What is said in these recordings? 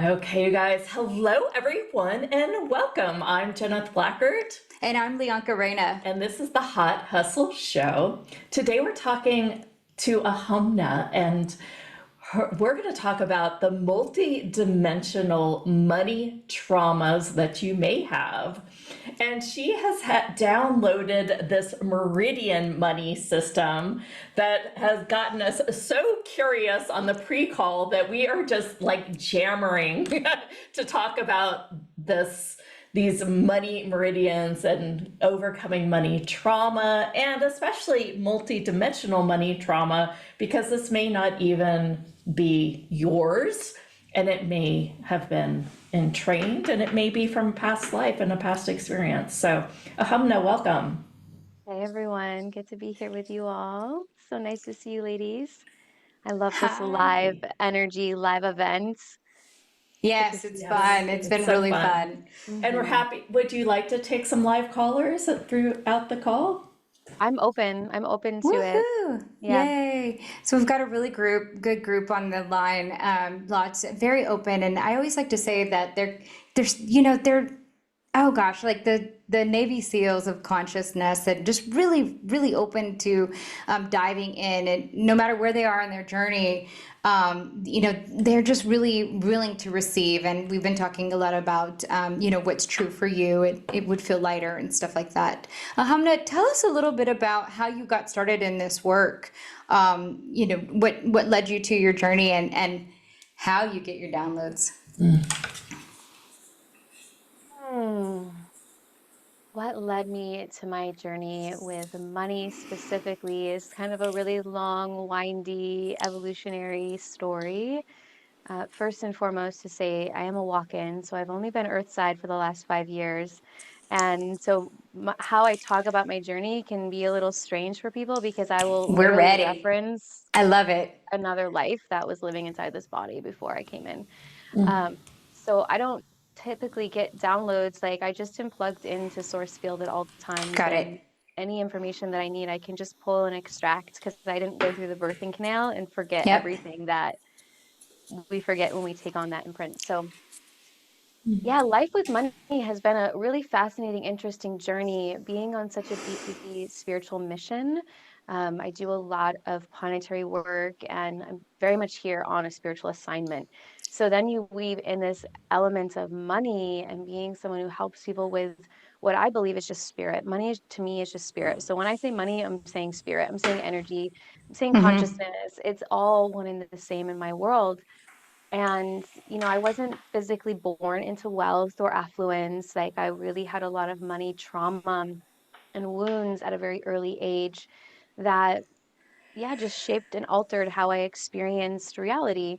Okay, you guys. Hello, everyone, and welcome. I'm Jenna Blackert, And I'm Leonka Reyna. and this is the Hot Hustle Show. Today, we're talking to Ahaumna, and we're going to talk about the multi-dimensional money traumas that you may have. And she has downloaded this Meridian money system that has gotten us so curious on the pre-call that we are just like jammering to talk about these money meridians and overcoming money trauma, and especially multi-dimensional money trauma, because this may not even be yours, and it may have been entrained, and it may be from past life and a past experience. So, Ahamna, welcome. Hey everyone, good to be here with you all. So nice to see you ladies. I love this live Hi. energy, live events. Good to Yes, see it's you Yes, fun. everyone. It's it's been so really fun. fun. And we're hmm happy. Would you like to take some live callers throughout the call? I'm open. I'm open to it. Woohoo! Yeah. Yay! So we've got a really good group on the line. Lots, very open, and I always like to say that they're oh gosh, like the Navy SEALs of consciousness, and just really open to diving in, and no matter where they are in their journey, they're just really willing to receive. And we've been talking a lot about what's true for you. It would feel lighter and stuff like that. Hamna, tell us a little bit about how you got started in this work. What led you to your journey, and how you get your downloads. Hmm. What led me to my journey with money specifically is kind of a really long, windy, evolutionary story. First and foremost, to say I am a walk-in, so I've only been Earthside for the last 5 years. And so how I talk about my journey can be a little strange for people because I will We're literally ready. reference I love it. another life that was living inside this body before I came in. Mm. Um, so I don't typically get downloads. Like I just am plugged into source field at all times, Got and it. any information that I need, I can just pull and extract because I didn't go through the birthing canal and forget Yep. everything that we forget when we take on that imprint. So, yeah, life with money has been a really fascinating, interesting journey. Being on such a deeply spiritual mission, I do a lot of planetary work, and I'm very much here on a spiritual assignment. So then you weave in this element of money and being someone who helps people with what I believe is just spirit. Money to me is just spirit. So when I say money, I'm saying spirit, I'm saying energy, I'm saying Mm-hmm. consciousness. It's all one and the same in my world. And, I wasn't physically born into wealth or affluence. Like, I really had a lot of money trauma and wounds at a very early age that, yeah, just shaped and altered how I experienced reality,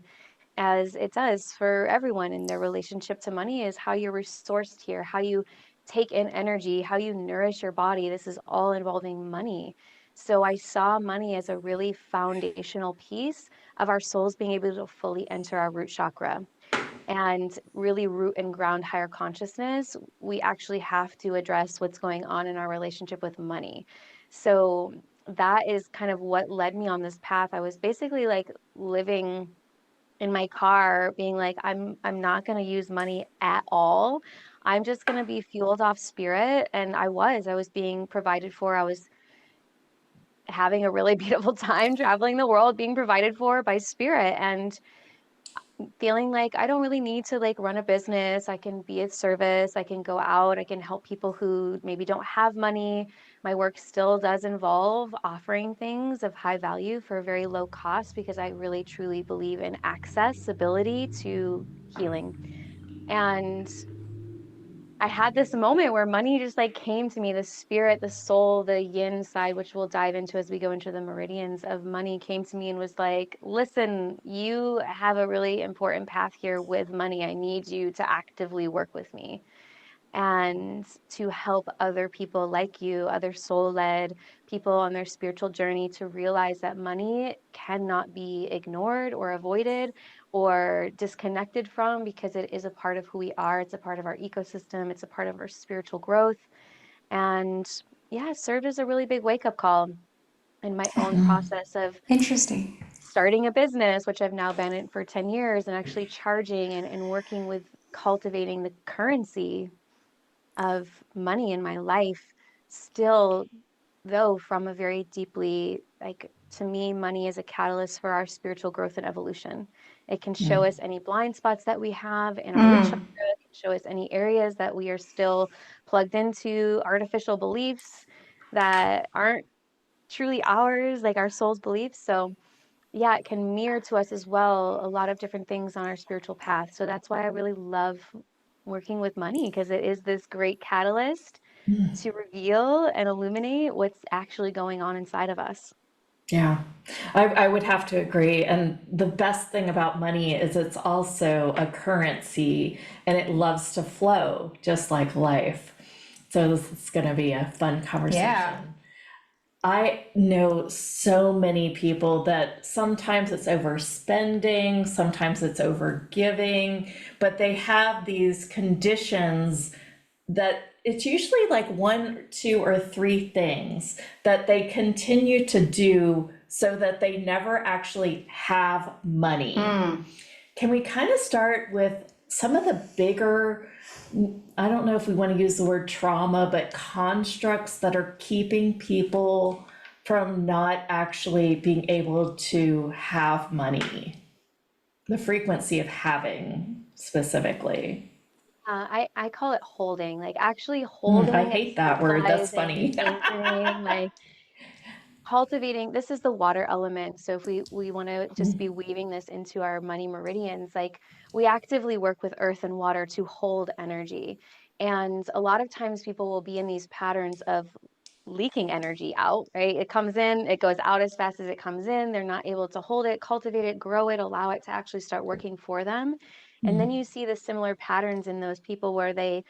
as it does for everyone in their relationship to money, is how you're resourced here, how you take in energy, how you nourish your body. This is all involving money. So I saw money as a really foundational piece of our souls being able to fully enter our root chakra and really root and ground higher consciousness. We actually have to address what's going on in our relationship with money. So that is kind of what led me on this path. I was basically like living in my car being like, I'm not going to use money at all. I'm just going to be fueled off spirit. And I was being provided for. I was having a really beautiful time traveling the world, being provided for by spirit, and feeling like I don't really need to like run a business. I can be of service. I can go out. I can help people who maybe don't have money. My work still does involve offering things of high value for a very low cost because I really truly believe in accessibility to healing. And I had this moment where money just like came to me, the spirit, the soul, the yin side, which we'll dive into as we go into the meridians of money, came to me and was like, listen, you have a really important path here with money. I need you to actively work with me and to help other people like you, other soul led people on their spiritual journey, to realize that money cannot be ignored or avoided or disconnected from because it is a part of who we are. It's a part of our ecosystem, it's a part of our spiritual growth. And yeah, it served as a really big wake up call in my own process of Interesting. starting a business, which I've now been in for 10 years, and actually charging and working with cultivating the currency of money in my life, still, though, from a very deeply, like, to me, money is a catalyst for our spiritual growth and evolution. It can show us any blind spots that we have in our root chakra, it can show us any areas that we are still plugged into artificial beliefs that aren't truly ours, like our soul's beliefs. So, yeah, it can mirror to us as well a lot of different things on our spiritual path. So that's why I really love working with money, because it is this great catalyst to reveal and illuminate what's actually going on inside of us. Yeah, I would have to agree. And the best thing about money is it's also a currency and it loves to flow just like life. So this is going to be a fun conversation. Yeah. I know so many people that sometimes it's overspending, sometimes it's overgiving, but they have these conditions that it's usually like one, two, or three things that they continue to do so that they never actually have money. Can we kind of start with some of the bigger, I don't know if we want to use the word trauma, but constructs that are keeping people from not actually being able to have money? The frequency of having specifically. I call it holding, like actually I holding and hate that word. That's stabilizing and funny. anchoring, like cultivating. This is the water element. So if we want to just be weaving this into our money meridians, like we actively work with earth and water to hold energy. And a lot of times people will be in these patterns of leaking energy out, right? It comes in, it goes out as fast as it comes in. They're not able to hold it, cultivate it, grow it, allow it to actually start working for them. And then you see the similar patterns in those people where they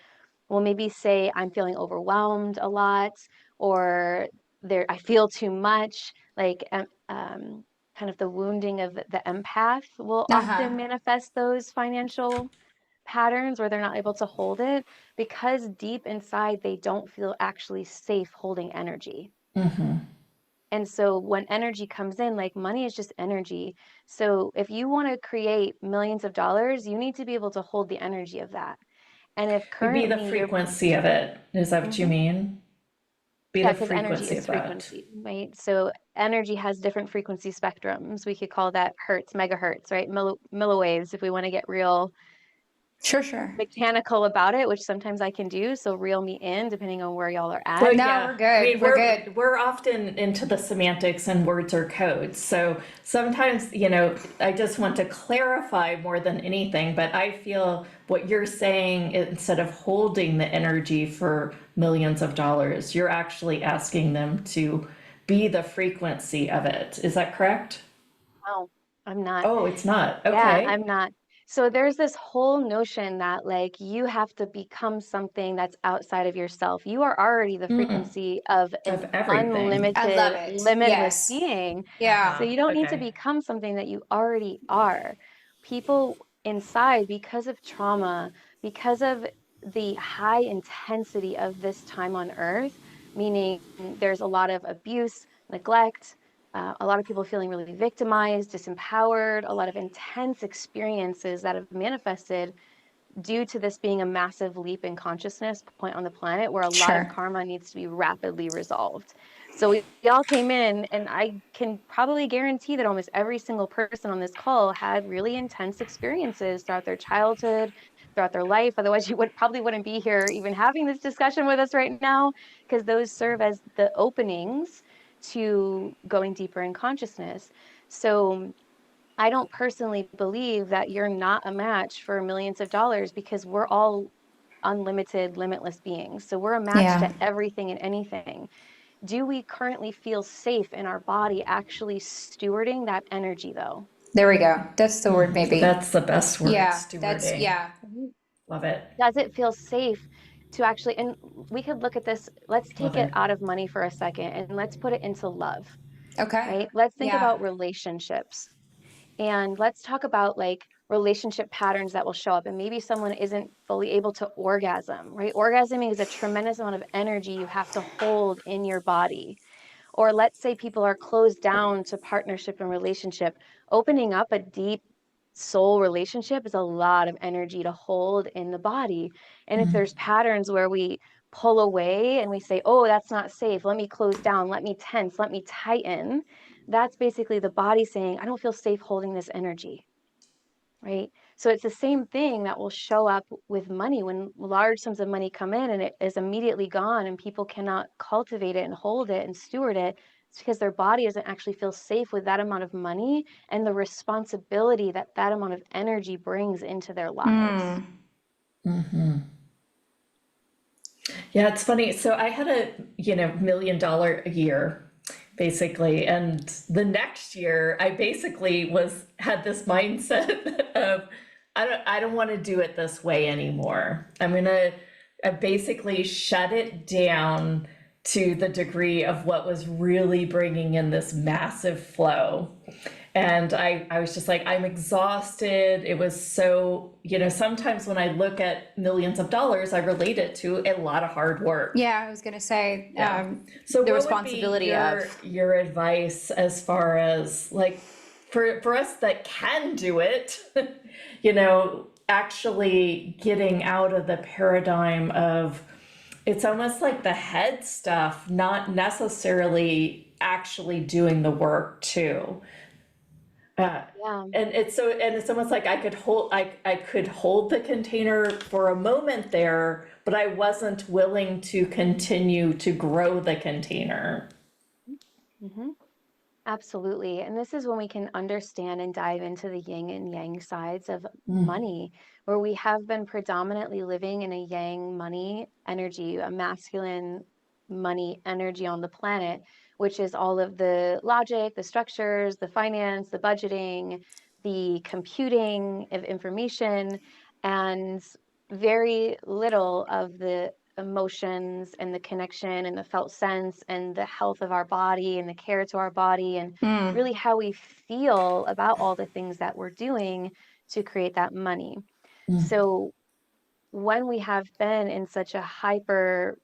will maybe say, I'm feeling overwhelmed a lot, or there, I feel too much, like kind of the wounding of the empath will often manifest those financial patterns where they're not able to hold it because deep inside they don't feel actually safe holding energy. And so when energy comes in, like money is just energy. So if you want to create millions of dollars, you need to be able to hold the energy of that. And if Be the currently you're, frequency of it. Is that what you Mhm. mean? Be Yeah, the because energy frequency is of that. frequency, right? So energy has different frequency spectrums. We could call that hertz, megahertz, right? Milliwaves, if we want to get real Sure. mechanical about it, which sometimes I can do. So reel me in, depending on where y'all are Well, at. No, yeah. we're I good. mean, We're good. we're often into the semantics and words or codes. So sometimes, I just want to clarify more than anything, but I feel what you're saying, instead of holding the energy for millions of dollars, you're actually asking them to be the frequency of it. Is that correct? No, I'm not. Oh, it's not. Yeah, Okay. I'm not. So there's this whole notion that like you have to become something that's outside of yourself. You are already the frequency of Of an everything. I love unlimited, it. limitless Yes. being. So Yeah. you don't need to Okay. become something that you already are. People inside, because of trauma, because of the high intensity of this time on earth, meaning there's a lot of abuse, neglect, a lot of people feeling really victimized, disempowered, a lot of intense experiences that have manifested due to this being a massive leap in consciousness point on the planet where a lot of Sure. karma needs to be rapidly resolved. So we all came in, and I can probably guarantee that almost every single person on this call had really intense experiences throughout their childhood, throughout their life. Otherwise, you would probably wouldn't be here even having this discussion with us right now, because those serve as the openings to going deeper in consciousness. So I don't personally believe that you're not a match for millions of dollars, because we're all unlimited, limitless beings. So we're a match to Yeah. everything and anything. Do we currently feel safe in our body actually stewarding that energy though? There we go. That's the word, maybe. That's the best word, Yeah. stewarding. Yeah. Mhm. Love it. Does it feel safe to actually, and we could look at this, let's take Love it it. out of money for a second and let's put it into love, Okay. right? Let's think Yeah. about relationships. And let's talk about like relationship patterns that will show up. And maybe someone isn't fully able to orgasm, right? Orgasming is a tremendous amount of energy you have to hold in your body. Or let's say people are closed down to partnership and relationship. Opening up a deep soul relationship is a lot of energy to hold in the body. And if there's patterns where we pull away and we say, oh, that's not safe, let me close down, let me tense, let me tighten, that's basically the body saying, I don't feel safe holding this energy, right? So it's the same thing that will show up with money when large sums of money come in and it is immediately gone and people cannot cultivate it and hold it and steward it. It's because their body doesn't actually feel safe with that amount of money and the responsibility that that amount of energy brings into their lives. Yeah, it's funny. So I had a, $1 million a year basically, and the next year I basically had this mindset of I don't want to do it this way anymore. I'm going to basically shut it down to the degree of what was really bringing in this massive flow. And I was just like, I'm exhausted. It was so, sometimes when I look at millions of dollars, I relate it to a lot of hard work. Yeah, I was going to say So the what would be responsibility of. your advice as far as like for us that can do it, actually getting out of the paradigm of it's almost like the head stuff, not necessarily actually doing the work too. Yeah. And it's almost like I could hold the container for a moment there, but I wasn't willing to continue to grow the container. Mm-hmm. Absolutely. And this is when we can understand and dive into the yin and yang sides of money, where we have been predominantly living in a yang money energy, a masculine money energy on the planet, which is all of the logic, the structures, the finance, the budgeting, the computing of information, and very little of the emotions and the connection and the felt sense and the health of our body and the care to our body and really how we feel about all the things that we're doing to create that money. So when we have been in such a hyper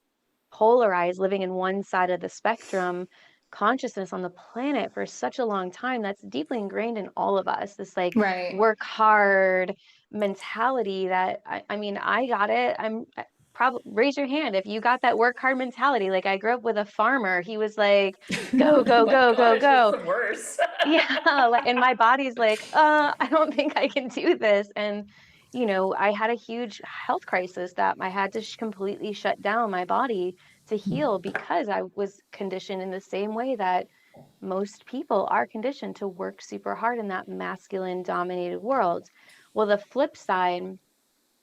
polarized, living in one side of the spectrum consciousness on the planet for such a long time, that's deeply ingrained in all of us. This like Right. work hard mentality that I mean, I got it. I'm probably raise your hand if you got that work hard mentality. Like I grew up with a farmer. He was like, go, Oh go, my go, go, gosh, it's go. the worst. Yeah, like, and my body's like, I don't think I can do this. And, I had a huge health crisis that I had to completely shut down my body to heal because I was conditioned in the same way that most people are conditioned to work super hard in that masculine dominated world. Well, the flip side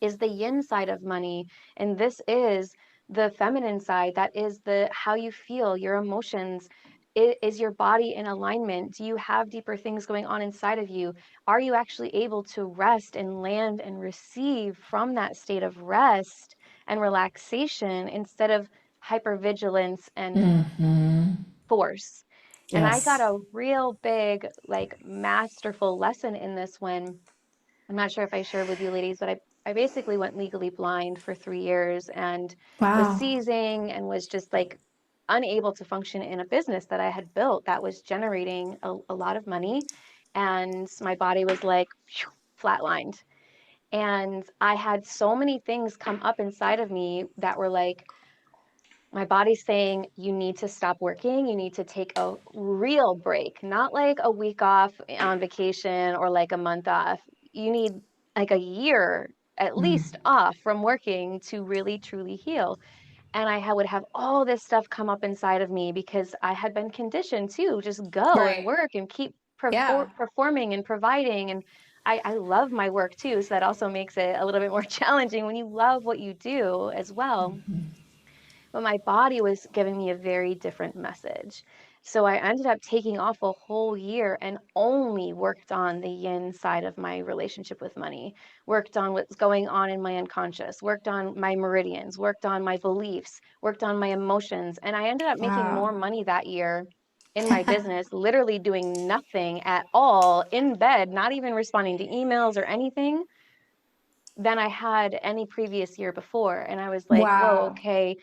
is the yin side of money, and this is the feminine side. That is the how you feel, your emotions. Is your body in alignment? Do you have deeper things going on inside of you? Are you actually able to rest and land and receive from that state of rest and relaxation instead of hypervigilance and force? And I got Yes. a real big, like, masterful lesson in this when I'm not sure if I shared with you ladies, but I basically went legally blind for 3 years and was Wow. seizing and was just like unable to function in a business that I had built that was generating a lot of money. And my body was like phew, flatlined. And I had so many things come up inside of me that were like, my body's saying you need to stop working. You need to take a real break, not like a week off on vacation or like a month off. You need like a year at least off from working to really truly heal. And would have all this stuff come up inside of me because I had been conditioned to just go and Right. work and keep Yeah. performing and providing. And I love my work too. So that also makes it a little bit more challenging when you love what you do as well, but my body was giving me a very different message. So I ended up taking off a whole year and only worked on the yin side of my relationship with money, worked on what's going on in my unconscious, worked on my meridians, worked on my beliefs, worked on my emotions. And I ended up making Wow. more money that year in my business, literally doing nothing at all in bed, not even responding to emails or anything than I had any previous year before. And I was like, whoa, Wow. okay,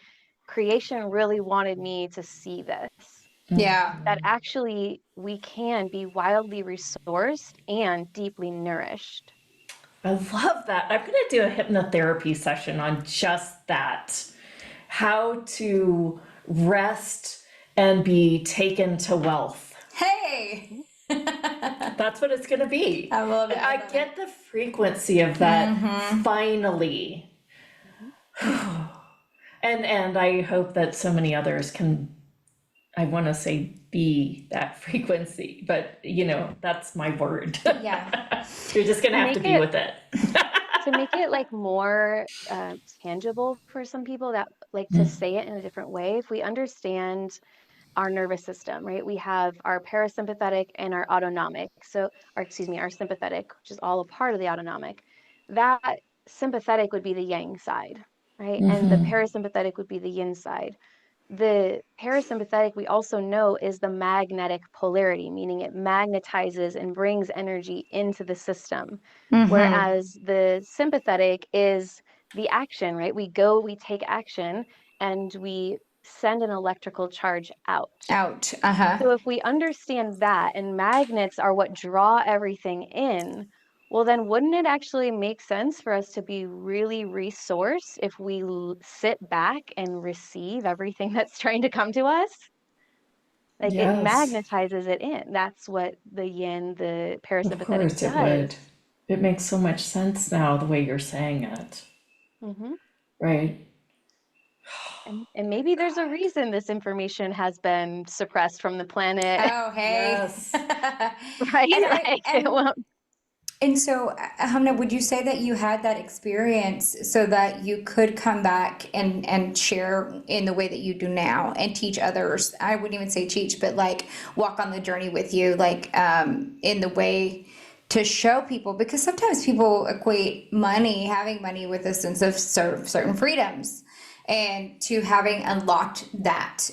creation really wanted me to see this. Yeah. that actually we can be wildly resourced and deeply nourished. I love that. I'm going to do a hypnotherapy session on just that. How to rest and be taken to wealth. Hey. Mhm. That's what it's going to be. I love it. I I love get the frequency of that Mm-hmm. finally. Mhm. And I hope that so many others can, I want to say be that frequency, but that's my word. Yeah. You're just going To to have to make be it with it. like more tangible for some people, that like to Mm, say it in a different way, if we understand our nervous system, right? We have our parasympathetic and our autonomic. So, or excuse me, our sympathetic, which is all a part of the autonomic. That sympathetic would be the yang side, right? And the mhm. parasympathetic would be the yin side. The parasympathetic, we also know, is the magnetic polarity, meaning it magnetizes and brings energy into the system. Mm-hmm. Whereas the sympathetic is the action, right? We go, we take action, and we send an electrical charge out. Out. Uh-huh. So if we understand that, and magnets are what draw everything in, well, then wouldn't it actually make sense for us to be really resourced if we sit back and receive everything that's trying to come to us? Like it Yes, magnetizes it in. That's what the yin, the of parasympathetic course it does. would. It makes so much sense now the way you're saying it, Hmm. right? And maybe there's a reason this information has been suppressed from the planet, Oh, hey. Yes. right? And I Like it and won't. and so, Hamna, would you say that you had that experience so that you could come back and share in the way that you do now and teach others? I wouldn't even say teach, but like walk on the journey with you, like in the way to show people, because sometimes people equate money, having money, with a sense of certain freedoms and to having unlocked that.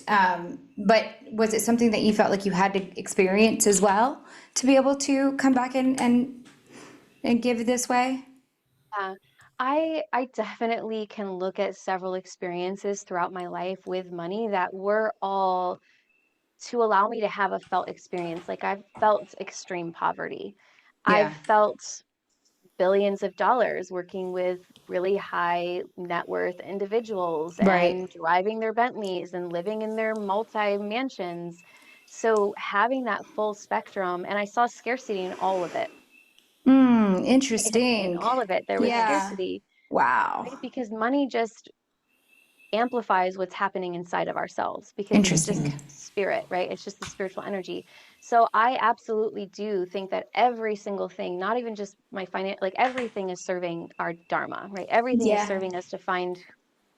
But was it something that you felt like you had to experience as well to be able to come back and give this way? Yeah. I definitely can look at several experiences throughout my life with money that were all to allow me to have a felt experience. Like I've felt extreme poverty. I've Yeah, felt billions of dollars working with really high net worth individuals right. and driving their Bentleys and living in their multi mansions. So having that full spectrum, and I saw scarcity in all of it. In Interesting. all of it, there was Yeah. scarcity, Wow. right? Because money just amplifies what's happening inside of ourselves because it's just Interesting. Mhm. spirit, right? It's just the spiritual energy. So I absolutely do think that every single thing, not even just my finance, like everything is serving our dharma, right? Everything is Yeah. serving us to find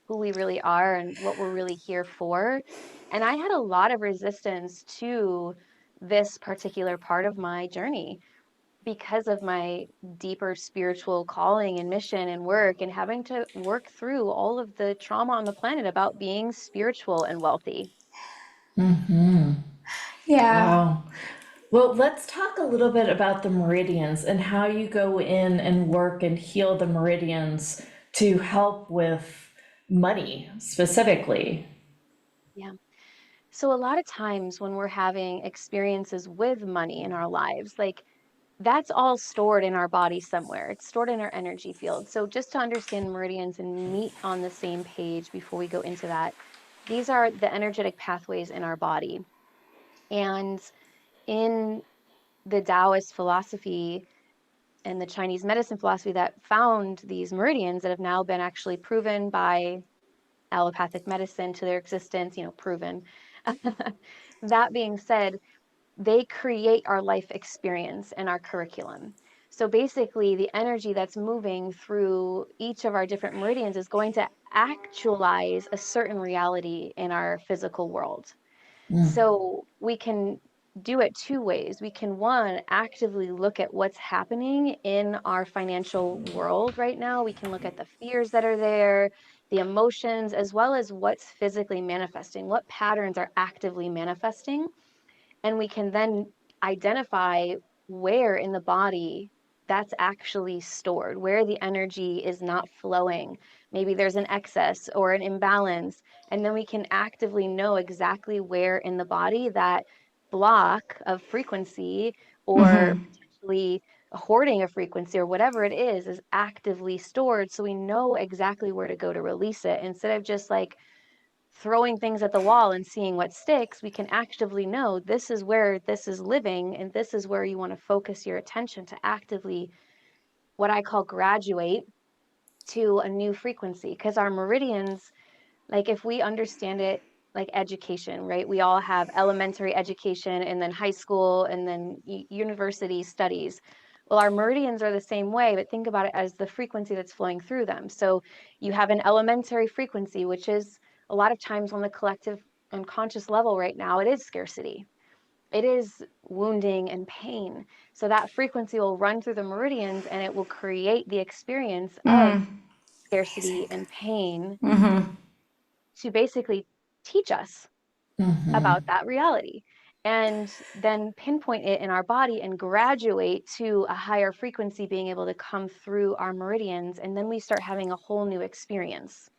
who we really are and what we're really here for. And I had a lot of resistance to this particular part of my journey because of my deeper spiritual calling and mission and work, and having to work through all of the trauma on the planet about being spiritual and wealthy. Mhm. Yeah. Wow. Well, let's talk a little bit about the meridians and how you go in and work and heal the meridians to help with money specifically. Yeah. So a lot of times when we're having experiences with money in our lives, like that's all stored in our body somewhere. It's stored in our energy field. So just to understand meridians and meet on the same page before we go into that, these are the energetic pathways in our body. And in the Taoist philosophy and the Chinese medicine philosophy that found these meridians that have now been actually proven by allopathic medicine to their existence, proven. That being said, they create our life experience and our curriculum. So basically, the energy that's moving through each of our different meridians is going to actualize a certain reality in our physical world. Mm, So we can do it two ways. We can, one, actively look at what's happening in our financial world right now. We can look at the fears that are there, the emotions, as well as what's physically manifesting, what patterns are actively manifesting. And we can then identify where in the body that's actually stored, where the energy is not flowing. Maybe there's an excess or an imbalance, and then we can actively know exactly where in the body that block of frequency or potentially a hoarding of frequency or whatever it is actively stored, so we know exactly where to go to release it. Instead of just like throwing things at the wall and seeing what sticks, we can actively know this is where this is living, and this is where you want to focus your attention to actively, what I call, graduate to a new frequency. Because our meridians, like if we understand it like education, right? We all have elementary education and then high school and then university studies. Well, our meridians are the same way, but think about it as the frequency that's flowing through them. So you have an elementary frequency, which is a lot of times on the collective unconscious level right now, it is scarcity. It is wounding and pain. So that frequency will run through the meridians and it will create the experience of scarcity and pain to basically teach us about that reality, and then pinpoint it in our body and graduate to a higher frequency being able to come through our meridians, and then we start having a whole new experience.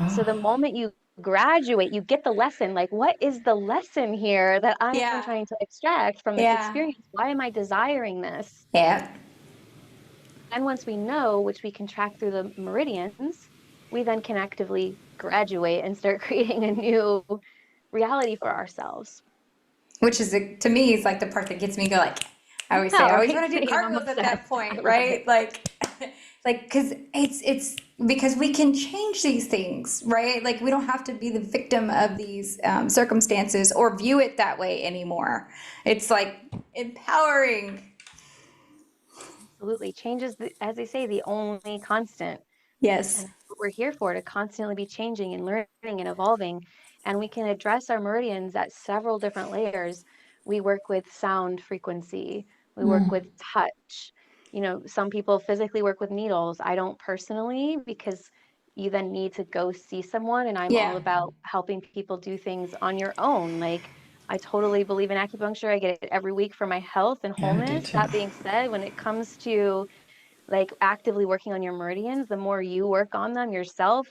So the moment you graduate, you get the lesson, like, what is the lesson here that I am Yeah. trying to extract from this Yeah. experience? Why am I desiring this? Yeah. And once we know, which we can track through the meridians, we then can actively graduate and start creating a new reality for ourselves. Which is, to me, is like the part that gets me going. Like, I always say, Yeah, I always right, want to do same. I'm cartwheels at that obsessed. I point, love right? it. Like, because it's because we can change these things, right? Like, we don't have to be the victim of these circumstances or view it that way anymore. It's like empowering. Absolutely. Change is, as they say, the only constant. And Yes. that's what we're here for, to constantly be changing and learning and evolving. And we can address our meridians at several different layers. We work with sound frequency, we work with touch. You know, some people physically work with needles. I don't personally, because you then need to go see someone. And I'm all Yeah. about helping people do things on your own. Like, I totally believe in acupuncture. I get it every week for my health and Yeah, I do wholeness. too. That being said, when it comes to like actively working on your meridians, the more you work on them yourself,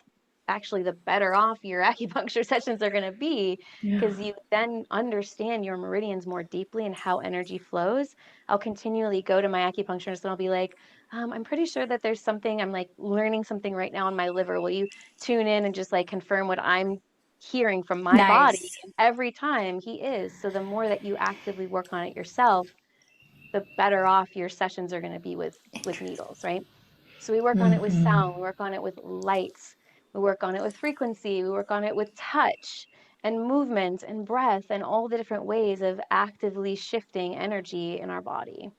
actually, the better off your acupuncture sessions are going to be, Yeah. because you then understand your meridians more deeply and how energy flows. I'll continually go to my acupuncturist and I'll be like, I'm pretty sure that there's something, I'm like learning something right now in my liver. Will you tune in and just like confirm what I'm hearing from my body? Nice. And every time he is. So the more that you actively work on it yourself, the better off your sessions are going to be with needles, right? So we work on it with sound, we work on it with lights, we work on it with frequency, we work on it with touch and movement and breath and all the different ways of actively shifting energy in our body.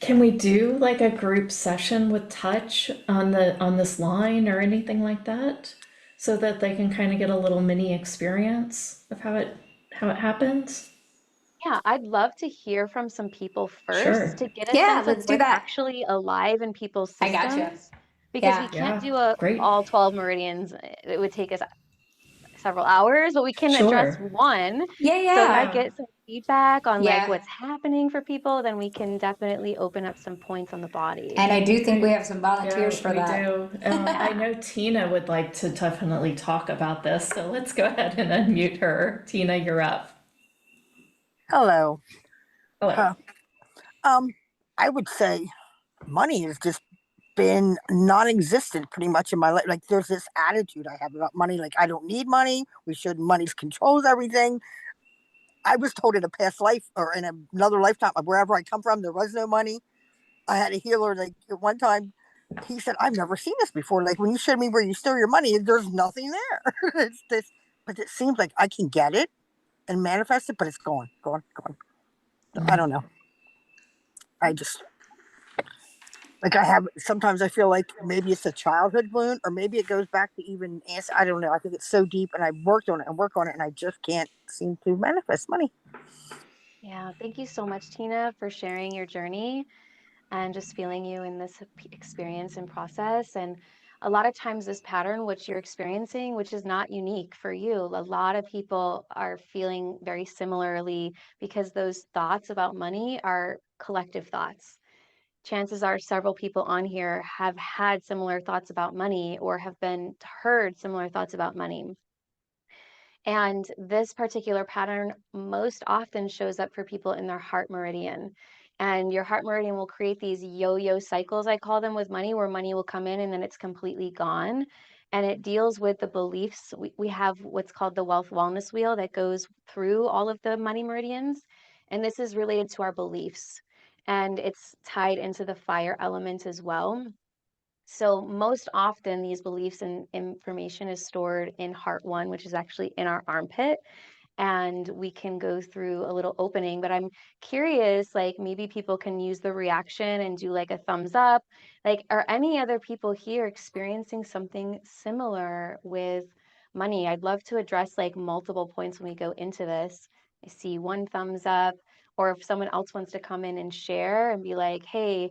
Can we do like a group session with touch on the on this line or anything like that? So that they can kind of get a little mini experience of how it happens? Yeah, I'd love to hear from some people first Sure. to get a Yeah, sense of let's do what's that. actually alive in people's I gotcha. systems, because we Yeah. can't Yeah. do Great. all 12 meridians. It would take us several hours, but we can address Sure. one. Yeah, So if I yeah. Yeah. get some feedback on like Yeah. what's happening for people, then we can definitely open up some points on the body. And I do think we Great. have some Yeah, volunteers for we that. do. I Yeah. know Tina would like to definitely talk about this, so let's go ahead and unmute her. Tina, you're up. Hello. Hello. Huh. Um, I would say money has just been non-existent pretty much in my life. Like there's this attitude I have about money. Like I don't need money. We should. Money controls everything. I was told in a past life or in another lifetime, wherever I come from, there was no money. I had a healer. Like at one time, he said, "I've never seen this before. Like when you showed me where you store your money, there's nothing there. It's this, but it seems like I can get it and manifest it, but it's gone, gone, gone. I don't know. I just like I have sometimes I feel like maybe it's a childhood wound or maybe it goes back to even I don't know. I think it's so deep and I worked on it and work on it and I just can't seem to manifest money. Yeah. Thank you so much, Tina, for sharing your journey and just feeling you in this experience and process. And a lot of times, this pattern, which you're experiencing, which is not unique for you, a lot of people are feeling very similarly, because those thoughts about money are collective thoughts. chances are several people on here have had similar thoughts about money or have been heard similar thoughts about money. And this particular pattern most often shows up for people in their heart meridian. And your heart meridian will create these yo-yo cycles, I call them, with money, where money will come in and then it's completely gone. And it deals with the beliefs. We have what's called the wealth wellness wheel that goes through all of the money meridians. And this is related to our beliefs. And it's tied into the fire element as well. So most often these beliefs and information is stored in heart one, which is actually in our armpit. And we can go through a little opening, but I'm curious, like maybe people can use the reaction and do like a thumbs up. Like, are any other people here experiencing something similar with money? I'd love to address like multiple points when we go into this. I see one thumbs up, or if someone else wants to come in and share and be like, hey,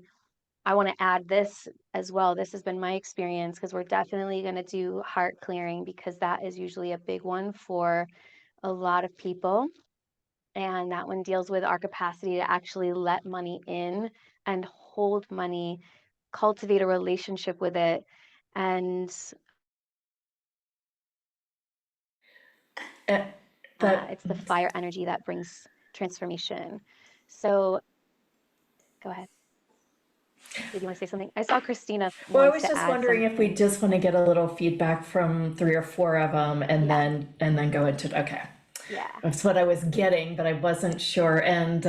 I want to add this as well. This has been my experience, because we're definitely going to do heart clearing, because that is usually a big one for a lot of people. And that one deals with our capacity to actually let money in and hold money, cultivate a relationship with it. And Uh, that it's the fire energy that brings transformation. So go ahead. Did you want to say something? I saw Christina Well, I wants was to just add wondering if we something. just want to get a little feedback from three or four of them, and Yeah, then go into okay. yeah. That's what I was getting, but I wasn't sure. And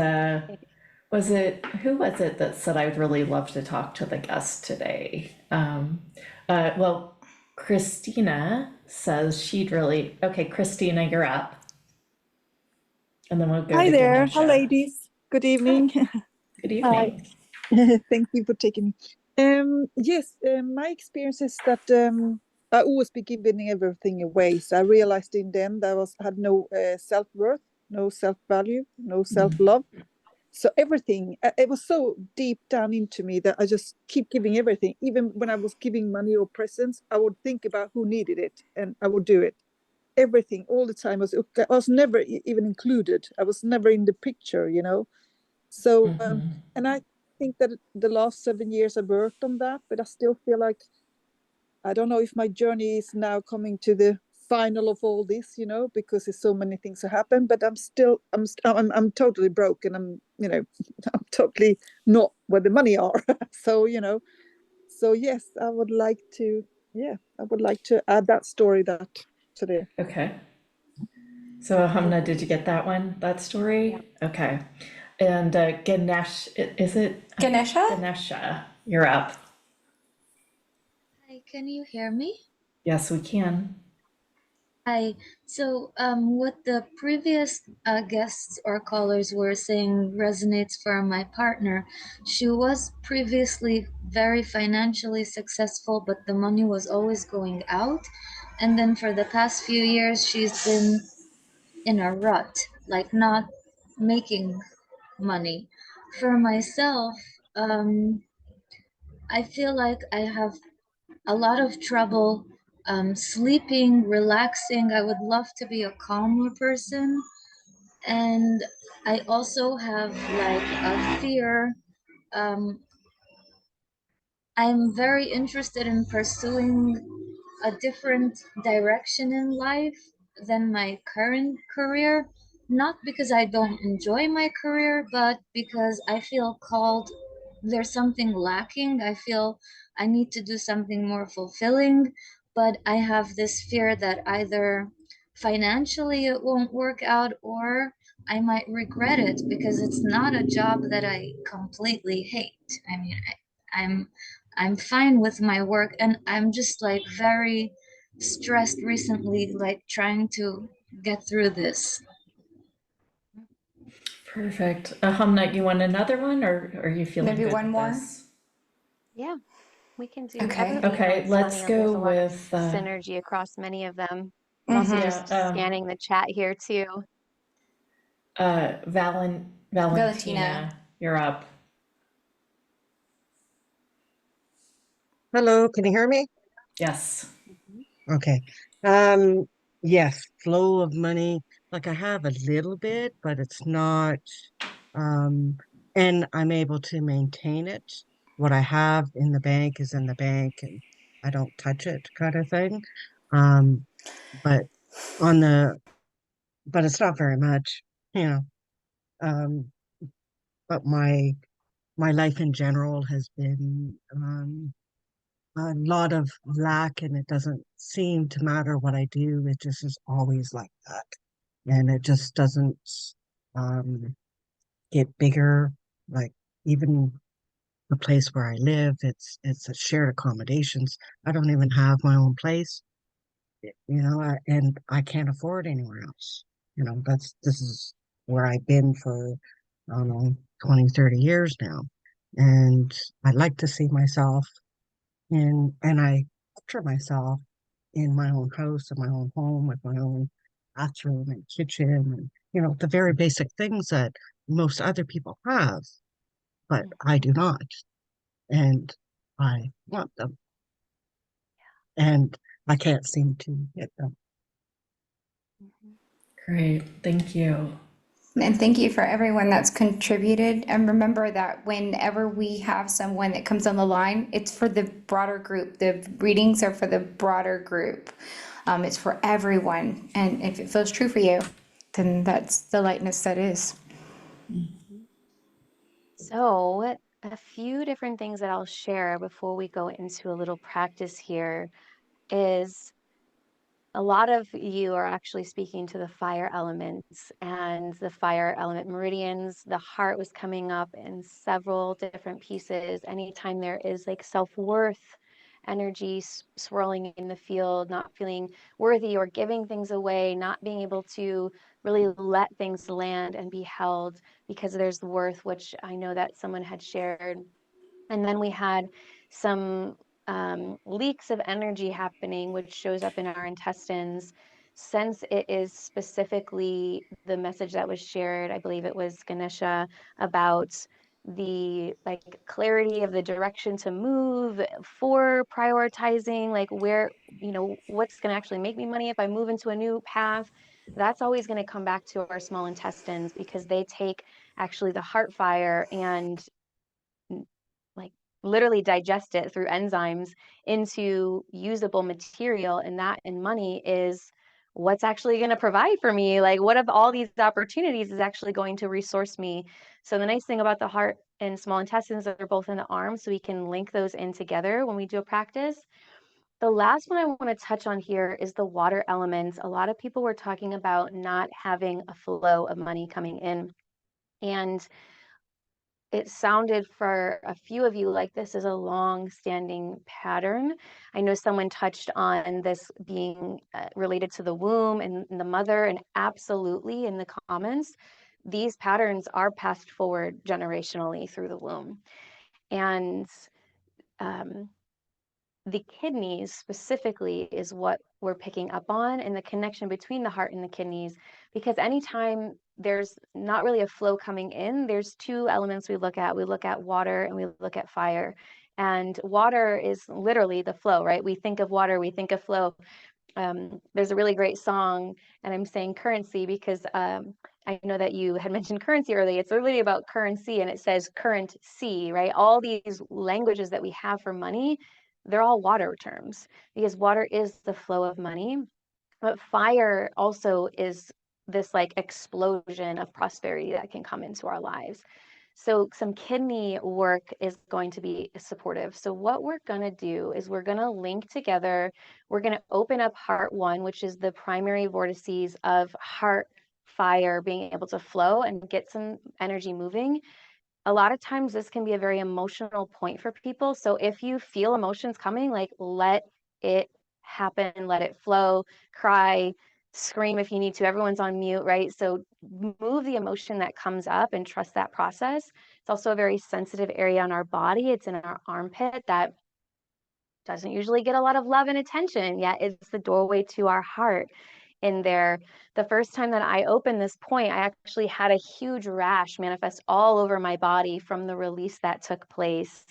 was it who was it that said I'd really love to talk to the guest today? Well, Christina says she'd really. Okay, Christina, you're up, and then we'll go Hi to there. Hi, Ganesha. ladies. Good Hi. evening. Good Hi. evening. Thank you for taking me. Yes, my experience is that I always be giving everything away. So I realized in the end I had no self-worth, no self-value, no self-love. So everything, it was so deep down into me that I just keep giving everything. Even when I was giving money or presents, I would think about who needed it and I would do it. Everything all the time I was never even included. I was never in the picture, you know. So and I think that the last 7 years I worked on that, but I still feel like I don't know if my journey is now coming to the final of all this, you know, because there's so many things that happen. But I'm totally broke, and I'm, you know, I'm totally not where the money are. So you know, so yes, I would like to, yeah, I would like to add that story that today. Okay. So, Hamna, did you get that one? That Yeah. story? Okay. And Ganesh, is it Ganesha? Ganesha? You're up. Hi, can you hear me? Yes, we can. Hi. So, what the previous guests or callers were saying resonates for my partner. She was previously very financially successful, but the money was always going out. And then for the past few years, she's been in a rut, like not making money. For myself, I feel like I have a lot of trouble sleeping, relaxing. I would love to be a calmer person. And I also have like a fear. Um, I'm very interested in pursuing a different direction in life than my current career. Not because I don't enjoy my career, but because I feel called, there's something lacking. I feel I need to do something more fulfilling, but I have this fear that either financially it won't work out or I might regret it because it's not a job that I completely hate. I mean, I'm fine with my work, and I'm just like very stressed recently, like trying to get through this. Perfect. Hamna, you want another one, or are you feeling Maybe good one with more? this? Yeah, we can do Okay. everybody. You know, Okay, it's let's funny. There's go a lot of with synergy across many of them. I'm also just yeah, scanning the chat here too. Valentina. Valentina. You're up. Hello, can you hear me? Yes. Mhm. Okay. Yes, flow of money. Like I have a little bit, but it's not, um, and I'm able to maintain it. what I have in the bank is in the bank and I don't touch it kind of thing. Um, but on the, but it's not very much, you know. Um, but my life in general has been a lot of lack, and it doesn't seem to matter what I do. It just is always like that, and it just doesn't um, get bigger. Like even the place where I live, it's a shared accommodations. I don't even have my own place, and I can't afford anywhere else. This is where I've been for, I don't know, 20, 30 years now. And I like to see myself and I picture myself in my own house, in my own home, with my own bathroom and kitchen and, the very basic things that most other people have, but I do not. And I want them. And I can't seem to get them. Great, thank you. And thank you for everyone that's contributed. And remember that whenever we have someone that comes on the line, it's for the broader group. The readings are for the broader group. It's for everyone. And if it feels true for you, then that's the lightness that is. So, a few different things that I'll share before we go into a little practice here is a lot of you are actually speaking to the fire elements and the fire element meridians. The heart was coming up in several different pieces. Anytime there is like self-worth energy swirling in the field, not feeling worthy or giving things away, not being able to really let things land and be held because there's worth, which I know that someone had shared. And then we had some leaks of energy happening, which shows up in our intestines. Since it is specifically the message that was shared, I believe it was Ganesha, about the like clarity of the direction to move for prioritizing, like where, what's going to actually make me money if I move into a new path. That's always going to come back to our small intestines because they take actually the heart fire and like literally digest it through enzymes into usable material, and that in money is what's actually going to provide for me. Like what of all these opportunities is actually going to resource me? So the nice thing about the heart and small intestines that are both in the arm, so we can link those in together when we do a practice. The last one I want to touch on here is the water elements. A lot of people were talking about not having a flow of money coming in, and it sounded for a few of you like this is a long-standing pattern. I know someone touched on this being related to the womb and the mother, and absolutely in the comments, these patterns are passed forward generationally through the womb. And um, the kidneys specifically is what we're picking up on, and the connection between the heart and the kidneys, because anytime there's not really a flow coming in, there's two elements we look at. We look at water and we look at fire. And water is literally the flow, right? We think of water, we think of flow. There's a really great song, and I'm saying currency because I know that you had mentioned currency earlier. It's really about currency, and it says current C, right? All these languages that we have for money, they're all water terms because water is the flow of money. But fire also is this like explosion of prosperity that can come into our lives. So some kidney work is going to be supportive. So what we're going to do is we're going to link together. We're going to open up heart one, which is the primary vortices of heart fire being able to flow and get some energy moving. A lot of times this can be a very emotional point for people. So if you feel emotions coming, like let it happen, let it flow, cry, scream if you need to. Everyone's on mute, right? So move the emotion that comes up and trust that process. It's also a very sensitive area on our body. It's in our armpit that doesn't usually get a lot of love and attention, yet it's the doorway to our heart in there. The first time that I opened this point, I actually had a huge rash manifest all over my body from the release that took place.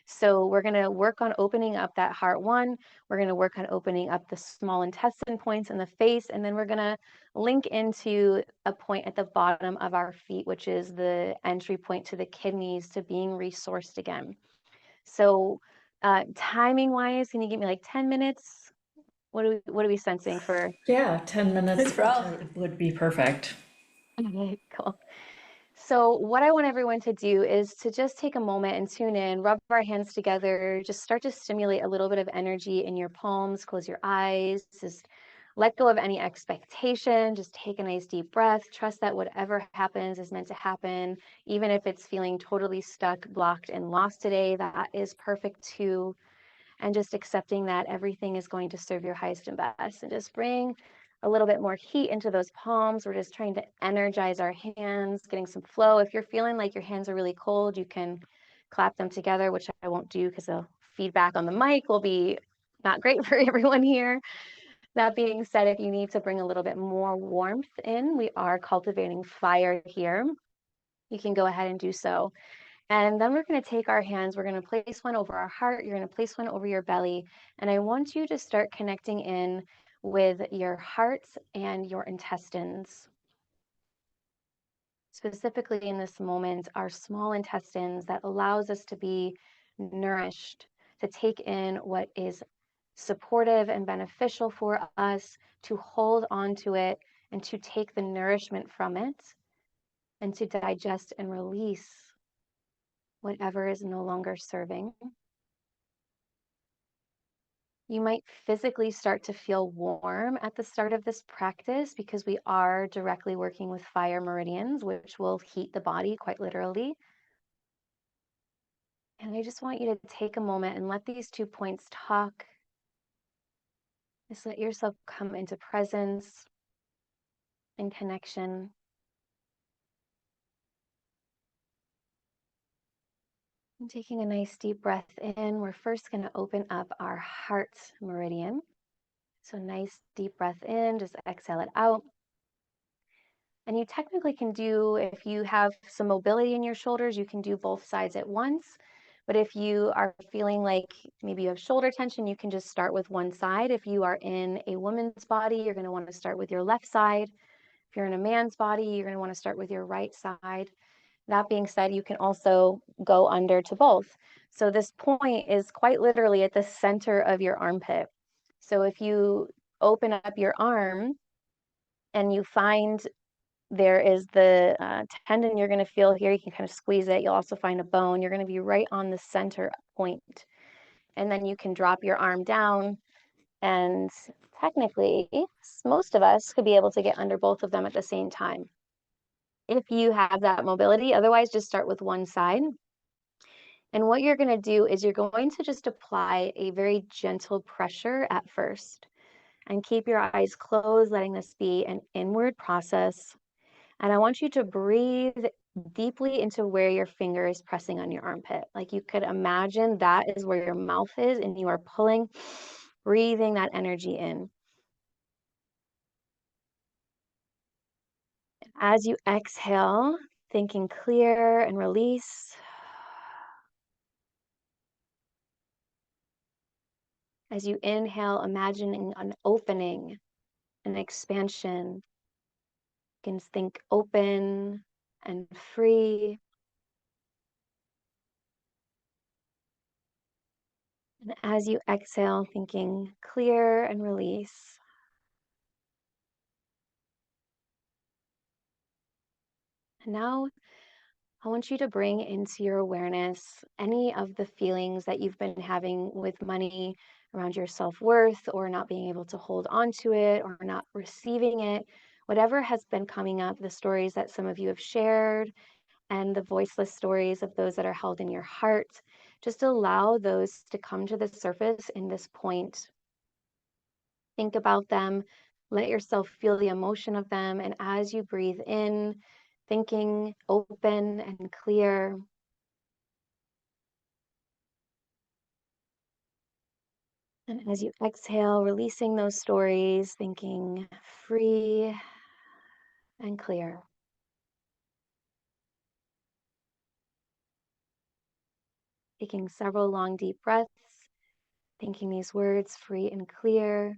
So we're going to work on opening up that heart one. We're going to work on opening up the small intestine points in the face, and then we're going to link into a point at the bottom of our feet, which is the entry point to the kidneys, to being resourced again. So timing wise, can you give me like 10 minutes? What are we sensing for? Yeah, 10 minutes Bro. would be perfect. Okay, cool. So what I want everyone to do is to just take a moment and tune in, rub our hands together, just start to stimulate a little bit of energy in your palms, close your eyes, just let go of any expectation, just take a nice deep breath, trust that whatever happens is meant to happen, even if it's feeling totally stuck, blocked, and lost today, that is perfect too. And just accepting that everything is going to serve your highest and best, and just bring a little bit more heat into those palms. We're just trying to energize our hands, getting some flow. If you're feeling like your hands are really cold, you can clap them together, which I won't do because the feedback on the mic will be not great for everyone here. That being said, if you need to bring a little bit more warmth in, we are cultivating fire here. You can go ahead and do so. And then we're going to take our hands, we're going to place one over our heart, you're going to place one over your belly. And I want you to start connecting in with your heart and your intestines. Specifically in this moment, our small intestines that allows us to be nourished, to take in what is supportive and beneficial for us, to hold on to it and to take the nourishment from it, and to digest and release whatever is no longer serving. You might physically start to feel warm at the start of this practice because we are directly working with fire meridians, which will heat the body quite literally. And I just want you to take a moment and let these 2 points talk. Just let yourself come into presence and connection. And taking a nice deep breath in, we're first going to open up our heart meridian. So nice deep breath in, just exhale it out. And you technically can do, if you have some mobility in your shoulders, you can do both sides at once. But if you are feeling like maybe you have shoulder tension, you can just start with one side. If you are in a woman's body, you're going to want to start with your left side. If you're in a man's body, you're going to want to start with your right side. That being said, you can also go under to both. So this point is quite literally at the center of your armpit. So if you open up your arm and you find there is the tendon you're going to feel here, you can kind of squeeze it. You'll also find a bone. You're going to be right on the center point. And then you can drop your arm down, and technically, most of us could be able to get under both of them at the same time if you have that mobility. Otherwise, just start with one side. And what you're going to do is you're going to just apply a very gentle pressure at first and keep your eyes closed, letting this be an inward process. And I want you to breathe deeply into where your finger is pressing on your armpit. Like you could imagine that is where your mouth is, and you are pulling, breathing that energy in. As you exhale, thinking clear and release. As you inhale, imagining an opening, an expansion. You can think open and free. And as you exhale, thinking clear and release. And now I want you to bring into your awareness any of the feelings that you've been having with money around your self-worth, or not being able to hold on to it, or not receiving it. Whatever has been coming up, the stories that some of you have shared, and the voiceless stories of those that are held in your heart, just allow those to come to the surface in this point. Think about them, let yourself feel the emotion of them, and as you breathe in, thinking open and clear, and as you exhale, releasing those stories, thinking free and clear. Taking several long, deep breaths, thinking these words free and clear.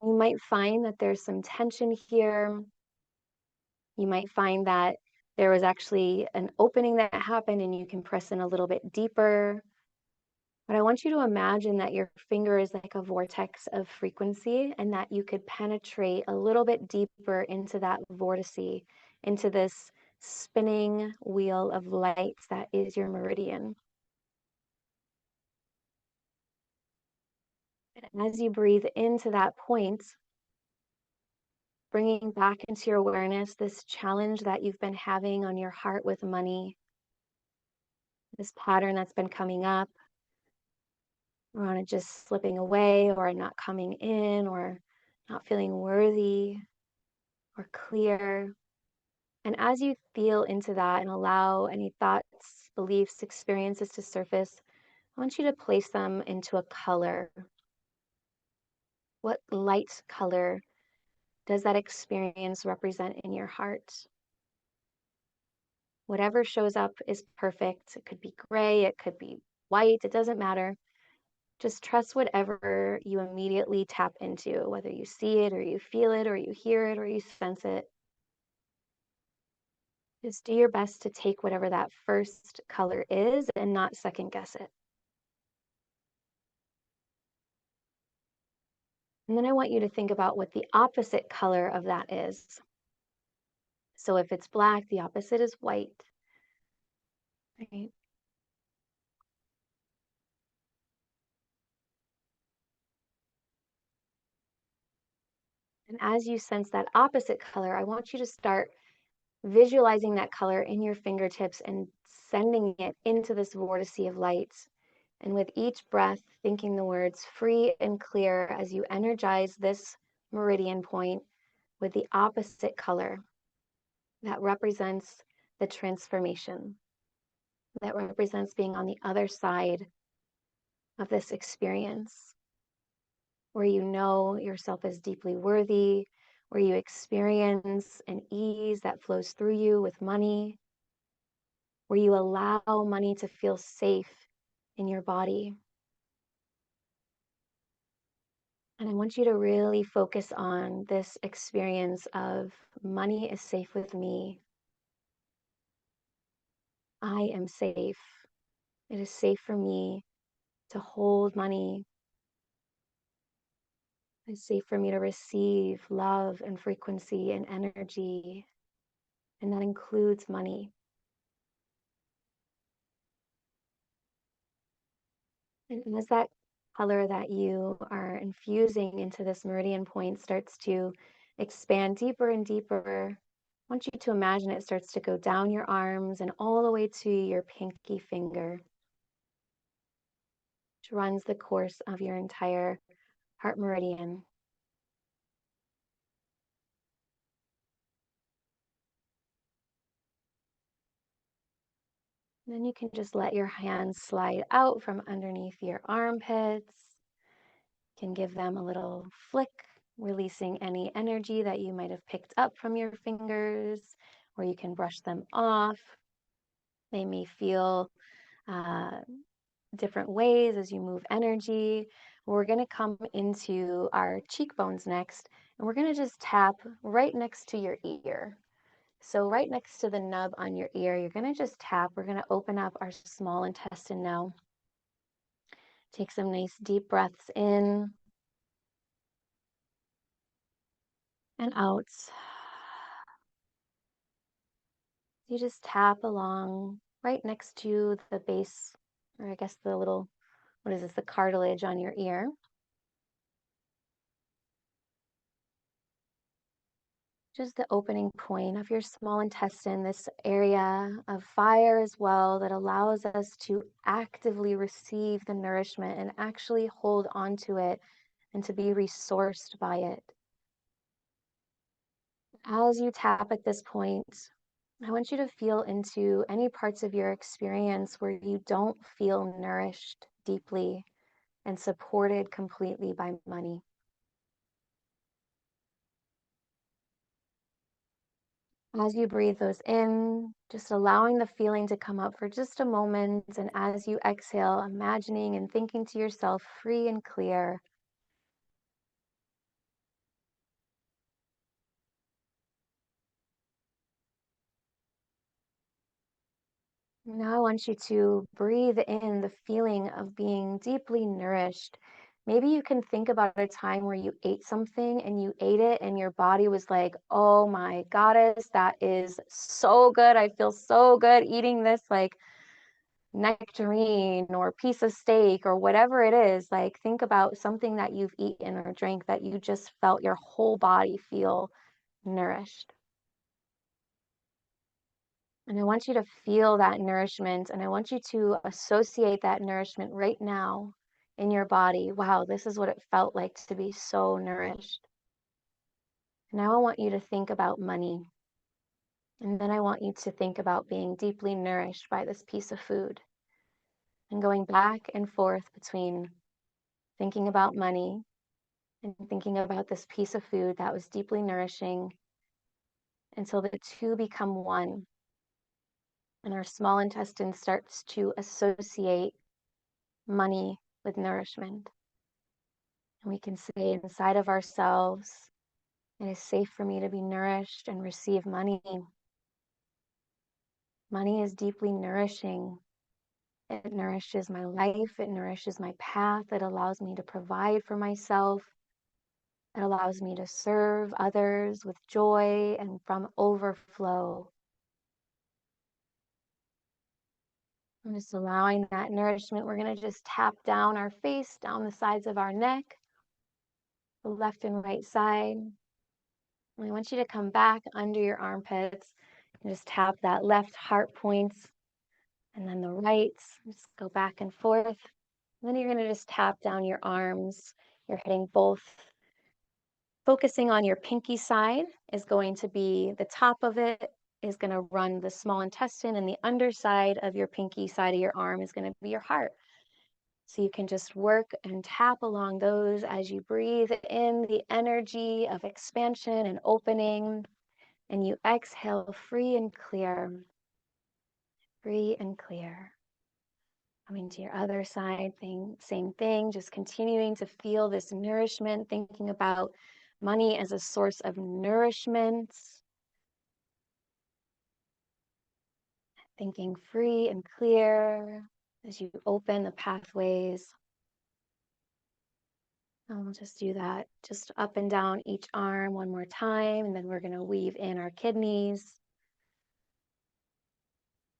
You might find that there's some tension here. You might find that there was actually an opening that happened and you can press in a little bit deeper. But I want you to imagine that your finger is like a vortex of frequency and that you could penetrate a little bit deeper into that vortice, into this spinning wheel of light that is your meridian. And as you breathe into that point, bringing back into your awareness this challenge that you've been having on your heart with money, this pattern that's been coming up, or on it just slipping away, or not coming in, or not feeling worthy or clear. And as you feel into that and allow any thoughts, beliefs, experiences to surface, I want you to place them into a color. What light color does that experience represent in your heart? Whatever shows up is perfect. It could be gray, it could be white, it doesn't matter. Just trust whatever you immediately tap into, whether you see it or you feel it or you hear it or you sense it. Just do your best to take whatever that first color is and not second guess it. And then I want you to think about what the opposite color of that is. So if it's black, the opposite is white, right? And as you sense that opposite color, I want you to start visualizing that color in your fingertips and sending it into this vortice of light. And with each breath, thinking the words free and clear as you energize this meridian point with the opposite color that represents the transformation, that represents being on the other side of this experience, where you know yourself as deeply worthy, where you experience an ease that flows through you with money, where you allow money to feel safe in your body. And I want you to really focus on this experience of money is safe with me. I am safe. It is safe for me to hold money. It's safe for me to receive love and frequency and energy. And that includes money. And as that color that you are infusing into this meridian point starts to expand deeper and deeper, I want you to imagine it starts to go down your arms and all the way to your pinky finger, which runs the course of your entire heart meridian. And then you can just let your hands slide out from underneath your armpits. You can give them a little flick, releasing any energy that you might have picked up from your fingers, or you can brush them off. They may feel different ways as you move energy. We're going to come into our cheekbones next, and we're going to just tap right next to your ear. So right next to the nub on your ear, you're going to just tap. We're going to open up our small intestine now. Take some nice deep breaths in and out. You just tap along right next to the base, or I guess the little, what is this, the cartilage on your ear. Just the opening point of your small intestine, this area of fire as well that allows us to actively receive the nourishment and actually hold on to it and to be resourced by it. As you tap at this point, I want you to feel into any parts of your experience where you don't feel nourished deeply and supported completely by money. As you breathe those in, just allowing the feeling to come up for just a moment. And as you exhale, imagining and thinking to yourself, free and clear. Now I want you to breathe in the feeling of being deeply nourished. Maybe you can think about a time where you ate something and you ate it and your body was like, oh my goddess, that is so good. I feel so good eating this like nectarine or piece of steak or whatever it is. Like, think about something that you've eaten or drank that you just felt your whole body feel nourished. And I want you to feel that nourishment, and I want you to associate that nourishment right now in your body. Wow, this is what it felt like to be so nourished. Now I want you to think about money. And then I want you to think about being deeply nourished by this piece of food and going back and forth between thinking about money and thinking about this piece of food that was deeply nourishing until the two become one. And our small intestine starts to associate money with nourishment. And we can say inside of ourselves, it is safe for me to be nourished and receive money. Money is deeply nourishing. It nourishes my life. It nourishes my path. It allows me to provide for myself. It allows me to serve others with joy and from overflow. I'm just allowing that nourishment. We're going to just tap down our face, down the sides of our neck, the left and right side. And I want you to come back under your armpits and just tap that left heart points and then the right. Just go back and forth. And then you're going to just tap down your arms. You're hitting both. Focusing on your pinky side is going to be the top of it is going to run the small intestine, and the underside of your pinky side of your arm is going to be your heart. So you can just work and tap along those as you breathe in the energy of expansion and opening, and you exhale free and clear. Free and clear. Coming to your other side, same thing, just continuing to feel this nourishment, thinking about money as a source of nourishment. Thinking free and clear as you open the pathways. And we'll just do that, just up and down each arm one more time, and then we're going to weave in our kidneys.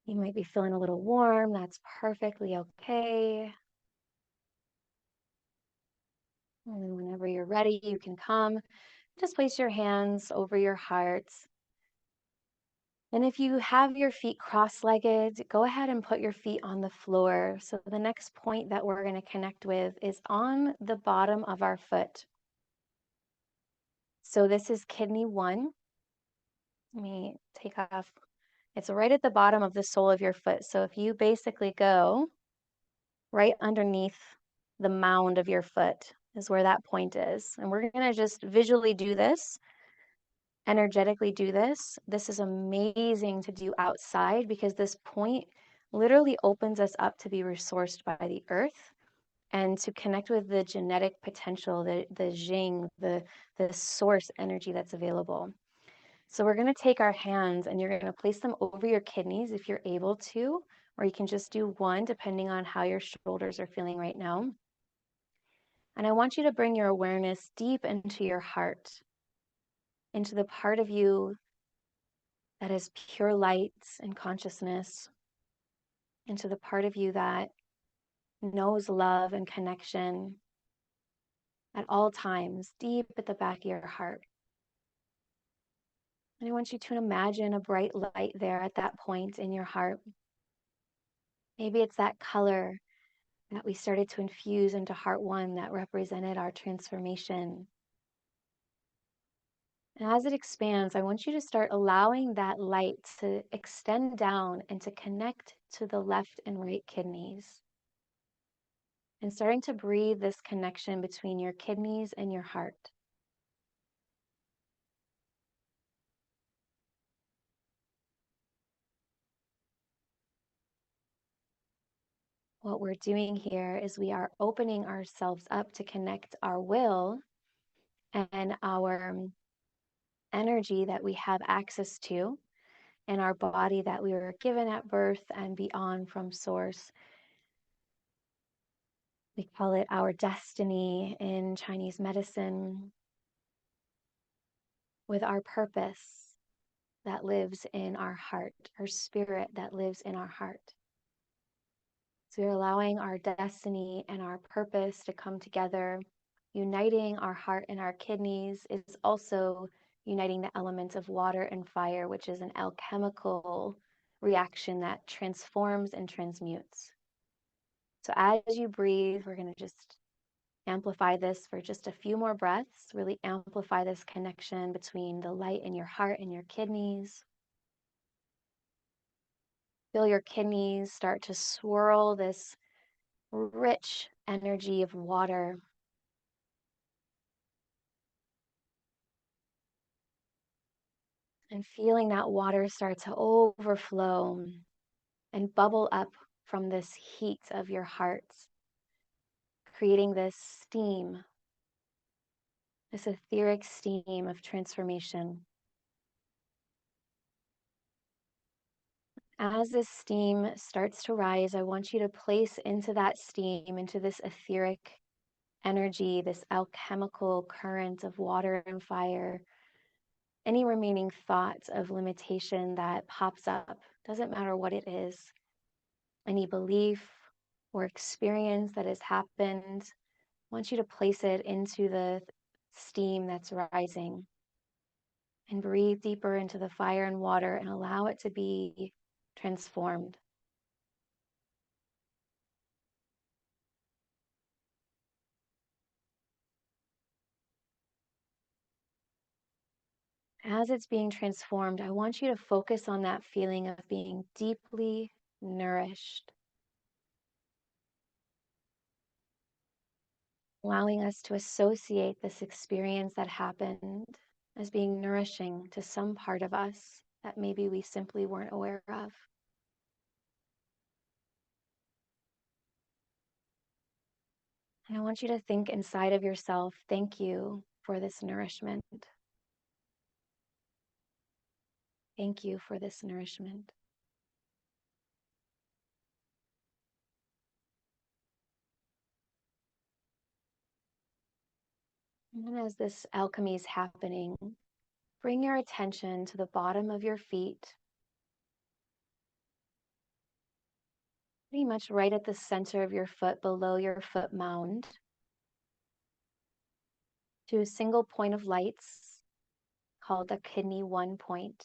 You might be feeling a little warm. That's perfectly okay. And then whenever you're ready, you can come. Just place your hands over your heart. And if you have your feet cross-legged, go ahead and put your feet on the floor. So the next point that we're going to connect with is on the bottom of our foot. So this is kidney 1. Let me take off. It's right at the bottom of the sole of your foot. So if you basically go right underneath the mound of your foot is where that point is. And we're going to just visually do this, energetically do this. This is amazing to do outside because this point literally opens us up to be resourced by the earth and to connect with the genetic potential, the Jing, the source energy that's available. So we're going to take our hands and you're going to place them over your kidneys if you're able to, or you can just do one depending on how your shoulders are feeling right now. And I want you to bring your awareness deep into your heart, into the part of you that is pure light and consciousness, into the part of you that knows love and connection at all times, deep at the back of your heart. And I want you to imagine a bright light there at that point in your heart. Maybe it's that color that we started to infuse into Heart 1 that represented our transformation. And as it expands, I want you to start allowing that light to extend down and to connect to the left and right kidneys. And starting to breathe this connection between your kidneys and your heart. What we're doing here is we are opening ourselves up to connect our will and our energy that we have access to in our body that we were given at birth and beyond from source. We call it our destiny in Chinese medicine, with our purpose that lives in our heart, our spirit that lives in our heart. So we're allowing our destiny and our purpose to come together. Uniting our heart and our kidneys is also uniting the elements of water and fire, which is an alchemical reaction that transforms and transmutes. So as you breathe, we're going to just amplify this for just a few more breaths, really amplify this connection between the light in your heart and your kidneys. Feel your kidneys start to swirl this rich energy of water. And feeling that water start to overflow and bubble up from this heat of your heart, creating this steam, this etheric steam of transformation. As this steam starts to rise, I want you to place into that steam, into this etheric energy, this alchemical current of water and fire, any remaining thoughts of limitation that pops up. Doesn't matter what it is. Any belief or experience that has happened, I want you to place it into the steam that's rising. And breathe deeper into the fire and water and allow it to be transformed. As it's being transformed, I want you to focus on that feeling of being deeply nourished, allowing us to associate this experience that happened as being nourishing to some part of us that maybe we simply weren't aware of. And I want you to think inside of yourself, thank you for this nourishment. Thank you for this nourishment. And then as this alchemy is happening, bring your attention to the bottom of your feet, pretty much right at the center of your foot, below your foot mound, to a single point of lights called the kidney 1 point.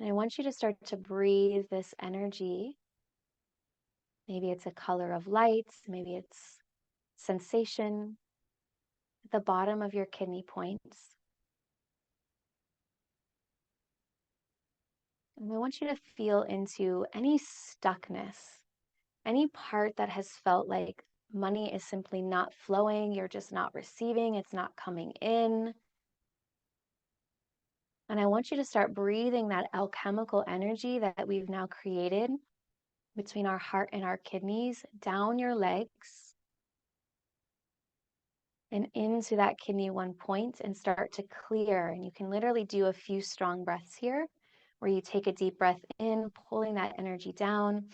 And I want you to start to breathe this energy. Maybe it's a color of light, maybe it's sensation at the bottom of your kidney points. And I want you to feel into any stuckness, any part that has felt like money is simply not flowing, you're just not receiving, it's not coming in. And I want you to start breathing that alchemical energy that we've now created between our heart and our kidneys down your legs and into that kidney 1 point and start to clear. And you can literally do a few strong breaths here where you take a deep breath in, pulling that energy down,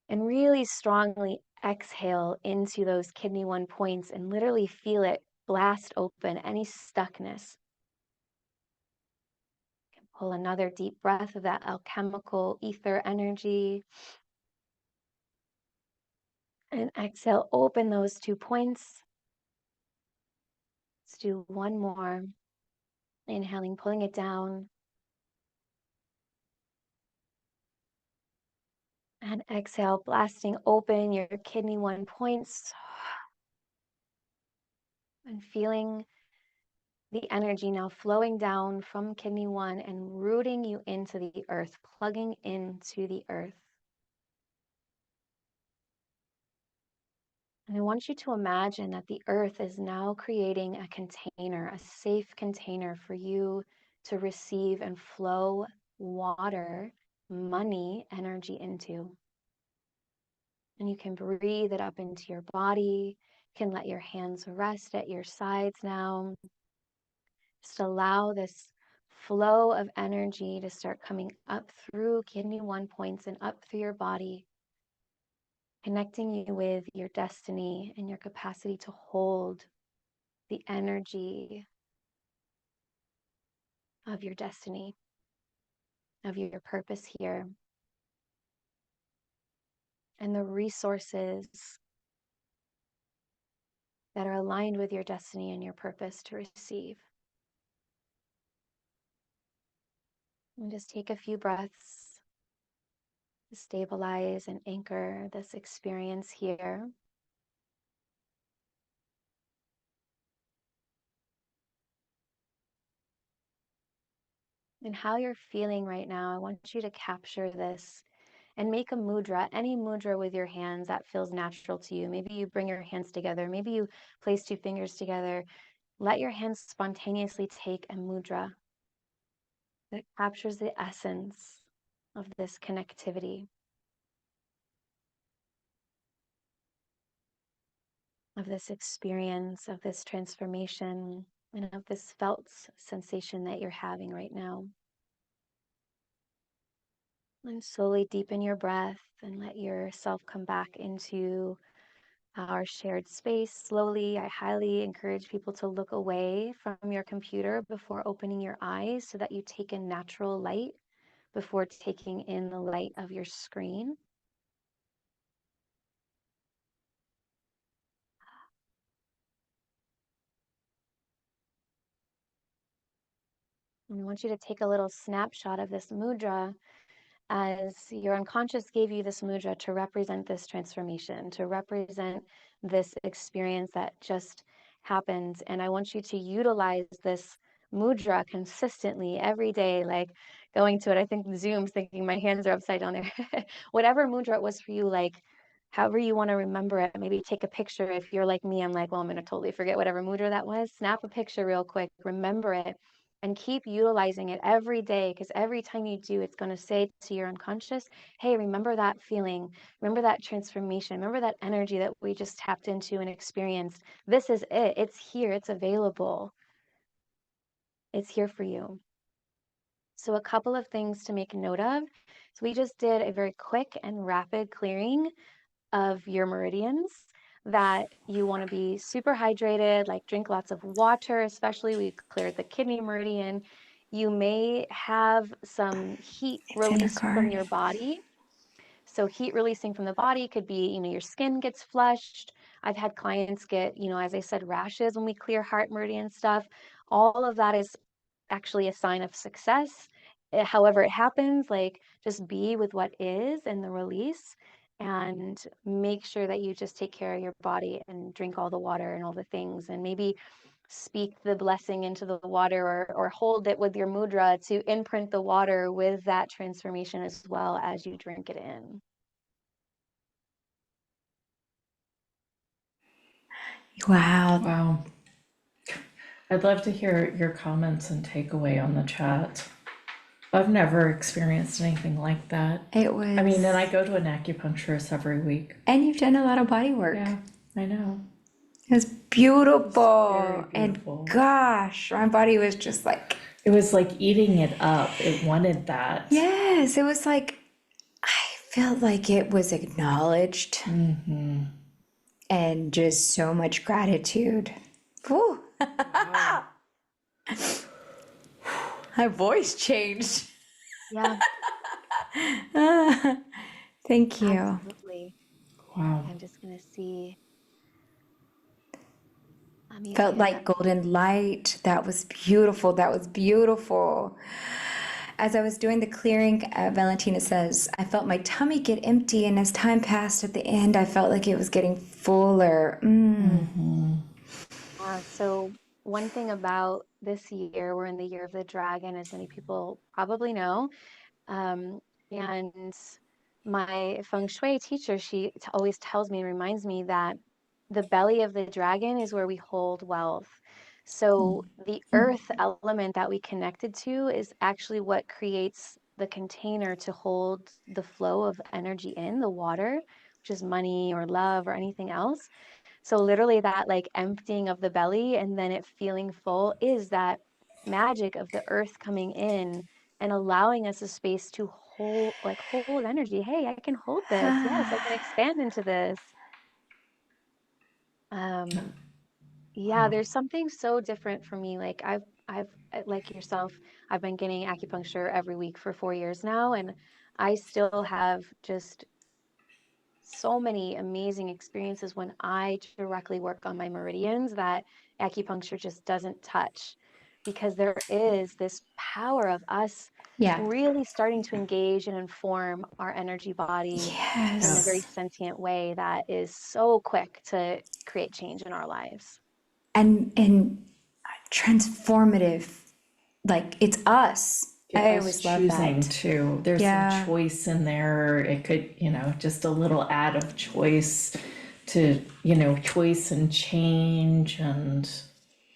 and really strongly exhale into those kidney 1 points and literally feel it blast open any stuckness. Pull another deep breath of that alchemical ether energy. And exhale, open those 2 points. Let's do one more. Inhaling, pulling it down. And exhale, blasting open your kidney 1 points. And feeling the energy now flowing down from kidney 1 and rooting you into the earth, plugging into the earth. And I want you to imagine that the earth is now creating a container, a safe container for you to receive and flow water, money, energy into. And you can breathe it up into your body. You can let your hands rest at your sides now. Just allow this flow of energy to start coming up through kidney 1 points and up through your body, connecting you with your destiny and your capacity to hold the energy of your destiny, of your purpose here, and the resources that are aligned with your destiny and your purpose to receive. And just take a few breaths to stabilize and anchor this experience here. And how you're feeling right now, I want you to capture this and make a mudra, any mudra with your hands that feels natural to you. Maybe you bring your hands together. Maybe you place 2 fingers together. Let your hands spontaneously take a mudra that captures the essence of this connectivity, of this experience, of this transformation, and of this felt sensation that you're having right now. And slowly deepen your breath and let yourself come back into our shared space. Slowly, I highly encourage people to look away from your computer before opening your eyes so that you take in natural light before taking in the light of your screen. And I want you to take a little snapshot of this mudra as your unconscious gave you this mudra to represent this transformation, to represent this experience that just happened. And I want you to utilize this mudra consistently every day, like going to it. I think Zoom's thinking my hands are upside down there. Whatever mudra it was for you, like however you want to remember it, maybe take a picture. If you're like me, I'm like, well, I'm going to totally forget whatever mudra that was. Snap a picture real quick, remember it, and keep utilizing it every day, because every time you do, it's going to say to your unconscious, hey, remember that feeling, remember that transformation, remember that energy that we just tapped into and experienced. This is it. It's here. It's available. It's here for you. So a couple of things to make note of. So we just did a very quick and rapid clearing of your meridians, that you want to be super hydrated, like drink lots of water, especially we cleared the kidney meridian. You may have some heat It's in her release from card. your body. So heat releasing from the body could be, your skin gets flushed. I've had clients get, as I said, rashes when we clear heart meridian stuff. All of that is actually a sign of success. However it happens, like just be with what is in the release and make sure that you just take care of your body and drink all the water and all the things, and maybe speak the blessing into the water, or hold it with your mudra to imprint the water with that transformation as well as you drink it in. Wow. Wow. I'd love to hear your comments and takeaway on the chat. I've never experienced anything like that. It was. I mean, and I go to an acupuncturist every week. And you've done a lot of body work. Yeah, I know. It was beautiful. Very beautiful. And gosh, my body was just like, It was like eating it up. It wanted that. yes, it was like, I felt like it was acknowledged. Mm-hmm. And just so much gratitude. Whew. Wow. My voice changed. Yeah, Thank you. absolutely. Wow. I'm just gonna see. Felt like golden light. That was beautiful. That was beautiful. As I was doing the clearing, Valentina says, I felt my tummy get empty, and as time passed at the end, I felt like it was getting fuller. So one thing about this year, we're in the year of the dragon, as many people probably know. And my feng shui teacher, she always tells me and reminds me that the belly of the dragon is where we hold wealth. So the earth element that we connected to is actually what creates the container to hold the flow of energy in, the water, which is money or love or anything else. So literally that like emptying of the belly and then it feeling full is that magic of the earth coming in and allowing us a space to hold energy. Hey, I can hold this. Yes, I can expand into this. Yeah, Wow. there's something so different for me. Like like yourself, I've been getting acupuncture every week for 4 years now, and I still have just so many amazing experiences when I directly work on my meridians that acupuncture just doesn't touch, because there is this power of us Yeah. really starting to engage and inform our energy body in a very Yes. sentient way that is so quick to create change in our lives. And transformative. Like it's us. Yeah, I us always love choosing that. to. There's some Yeah. choice in there. It could, just a little add of choice to, choice and change. And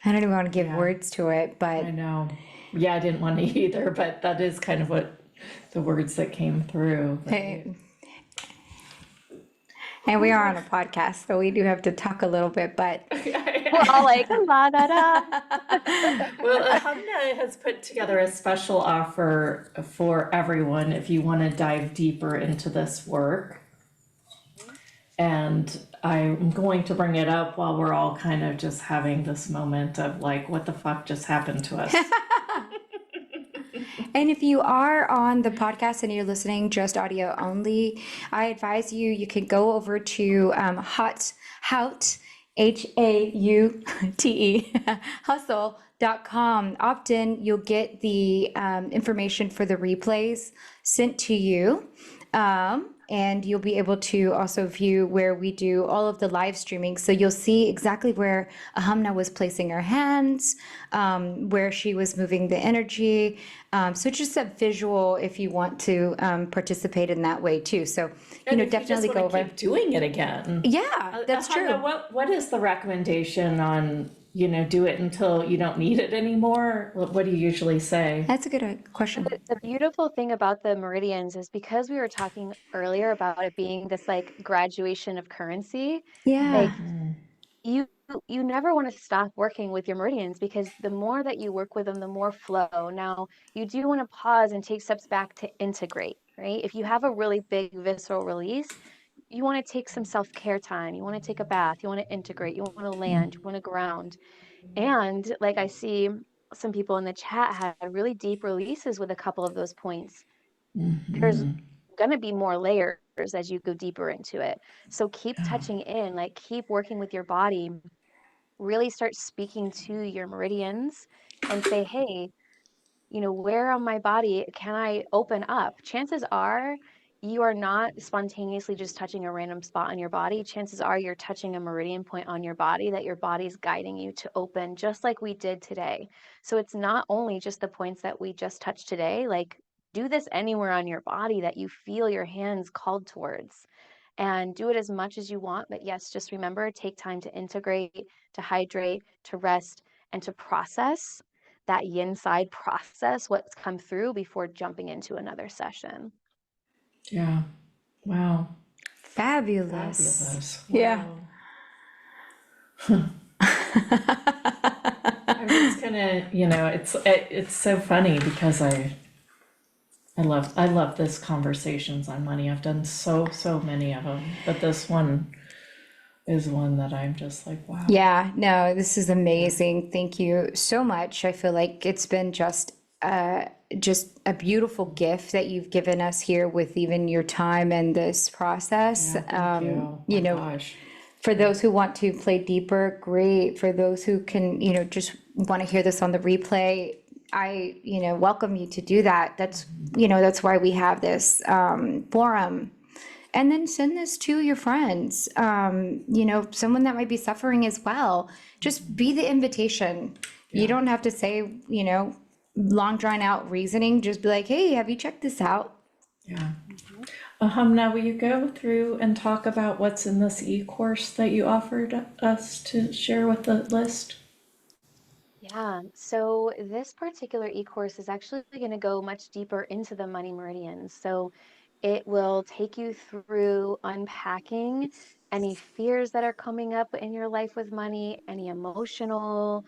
I don't even want to give yeah, words to it, I but know. Yeah, I didn't want to either, but that is kind of what the words that came through. Right? hey, and we are on a podcast, so we do have to talk a little bit, but We're all like, la da da. Well, Ahaumna has put together a special offer for everyone if you want to dive deeper into this work. And I'm going to bring it up while we're all kind of just having this moment of like, what the fuck just happened to us? and if you are on the podcast and you're listening just audio only, I advise you can go over to Haute, Haute, hustle.com. Opt in, you'll get the information for the replays sent to you. And you'll be able to also view where we do all of the live streaming. So you'll see exactly where Ahaumna was placing her hands, where she was moving the energy. So just a visual if you want to participate in that way too. So, And if definitely you go just want over. to keep doing it again. Yeah, that's Ahaumna, true. what is the recommendation on, do it until you don't need it anymore? What do you usually say? That's a good question. The beautiful thing about the meridians is because we were talking earlier about it being this like graduation of currency, like Yeah. you you never want to stop working with your meridians, because the more that you work with them, the more flow. Now, you do want to pause and take steps back to integrate, right? If you have a really big visceral release, you want to take some self-care time. You want to take a bath, you want to integrate, you want to land, you want to ground. And like I see some people in the chat had really deep releases with a couple of those points. There's going to be more layers as you go deeper into it. So keep touching in, like keep working with your body, really start speaking to your meridians and say, hey, where on my body can I open up? Chances are you are not spontaneously just touching a random spot on your body. Chances are you're touching a meridian point on your body that your body's guiding you to open, just like we did today. So it's not only just the points that we just touched today, like do this anywhere on your body that you feel your hands called towards. And do it as much as you want. But yes, just remember, take time to integrate, to hydrate, to rest, and to process that yin side, process what's come through before jumping into another session. Yeah. Wow. Fabulous. Fabulous. Yeah. Wow. I'm just gonna, it's so funny because I love this conversations on money. I've done so many of them, but this one is one that I'm just like, wow. Yeah, no, this is amazing. Thank you so much. I feel like it's been just a beautiful gift that you've given us here with even your time and this process. Yeah, thank you. Gosh. For those who want to play deeper, great. For those who can, just want to hear this on the replay, I, welcome you to do that. That's why we have this forum. And then send this to your friends, someone that might be suffering as well. Just be the invitation. You don't have to say, long drawn out reasoning. Just be like, hey, have you checked this out? Yeah. Now, will you go through and talk about what's in this e-course that you offered us to share with the list? Yeah, so this particular e-course is actually going to go much deeper into the money meridians. So it will take you through unpacking any fears that are coming up in your life with money, any emotional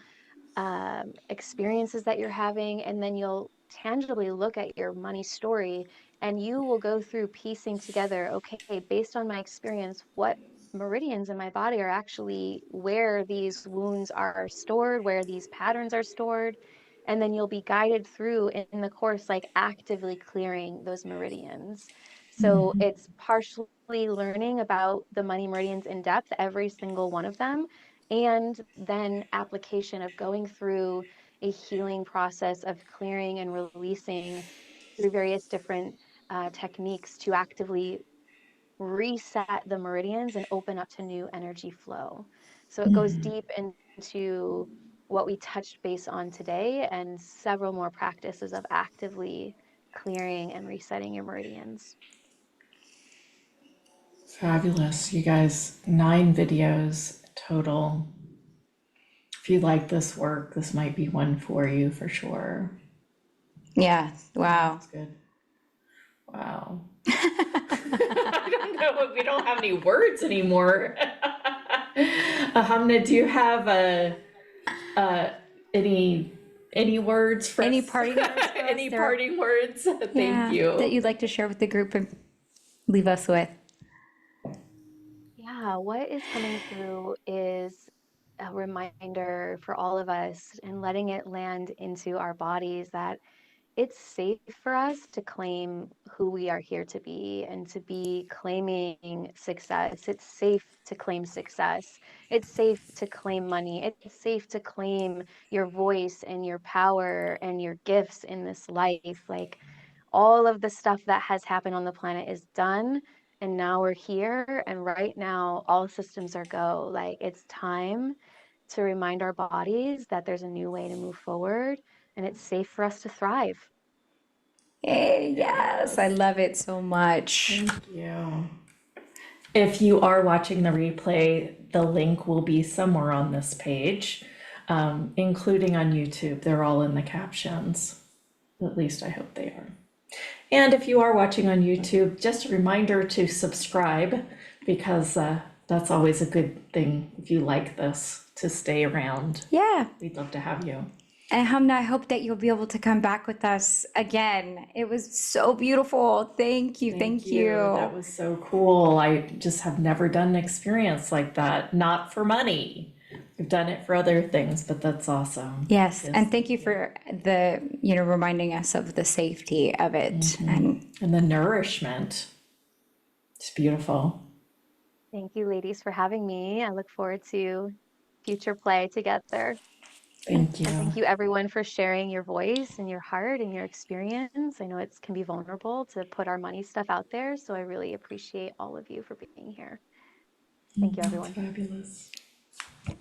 experiences that you're having, and then you'll tangibly look at your money story, and you will go through piecing together, okay, based on my experience, what meridians in my body are actually where these wounds are stored, where these patterns are stored. And then you'll be guided through in the course, like actively clearing those meridians. So it's partially learning about the money meridians in depth, every single one of them, and then application of going through a healing process of clearing and releasing through various different techniques to actively reset the meridians and open up to new energy flow. So it goes deep into what we touched base on today and several more practices of actively clearing and resetting your meridians. Fabulous. You guys, 9 videos total. If you like this work, this might be one for you for sure. Yeah. Wow. That's good. Wow. I don't know. We don't have any words anymore. Ahaumna, do you have any words for Any us? parting words for us? Any parting words? Thank That you. you'd like to share with the group and leave us with? Yeah, what is coming through is a reminder for all of us and letting it land into our bodies that it's safe for us to claim who we are here to be and to be claiming success. It's safe to claim success. It's safe to claim money. It's safe to claim your voice and your power and your gifts in this life. Like all of the stuff that has happened on the planet is done. And now we're here. And right now, all systems are go. Like it's time to remind our bodies that there's a new way to move forward and it's safe for us to thrive. Hey, yes, I love it so much. Thank you. If you are watching the replay, the link will be somewhere on this page, including on YouTube. They're all in the captions. At least I hope they are. And if you are watching on YouTube, just a reminder to subscribe because that's always a good thing if you like this to stay around. Yeah. We'd love to have you. And Hamna, I hope that you'll be able to come back with us again. It was so beautiful. Thank you. Thank you. That was so cool. I just have never done an experience like that. Not for money. We've done it for other things, but that's awesome. Yes, and thank you for the, reminding us of the safety of it. And the nourishment. It's beautiful. Thank you, ladies, for having me. I look forward to future play together. Thank you. And thank you, everyone, for sharing your voice and your heart and your experience. I know it can be vulnerable to put our money stuff out there, so I really appreciate all of you for being here. Thank you, everyone. Fabulous. Bye.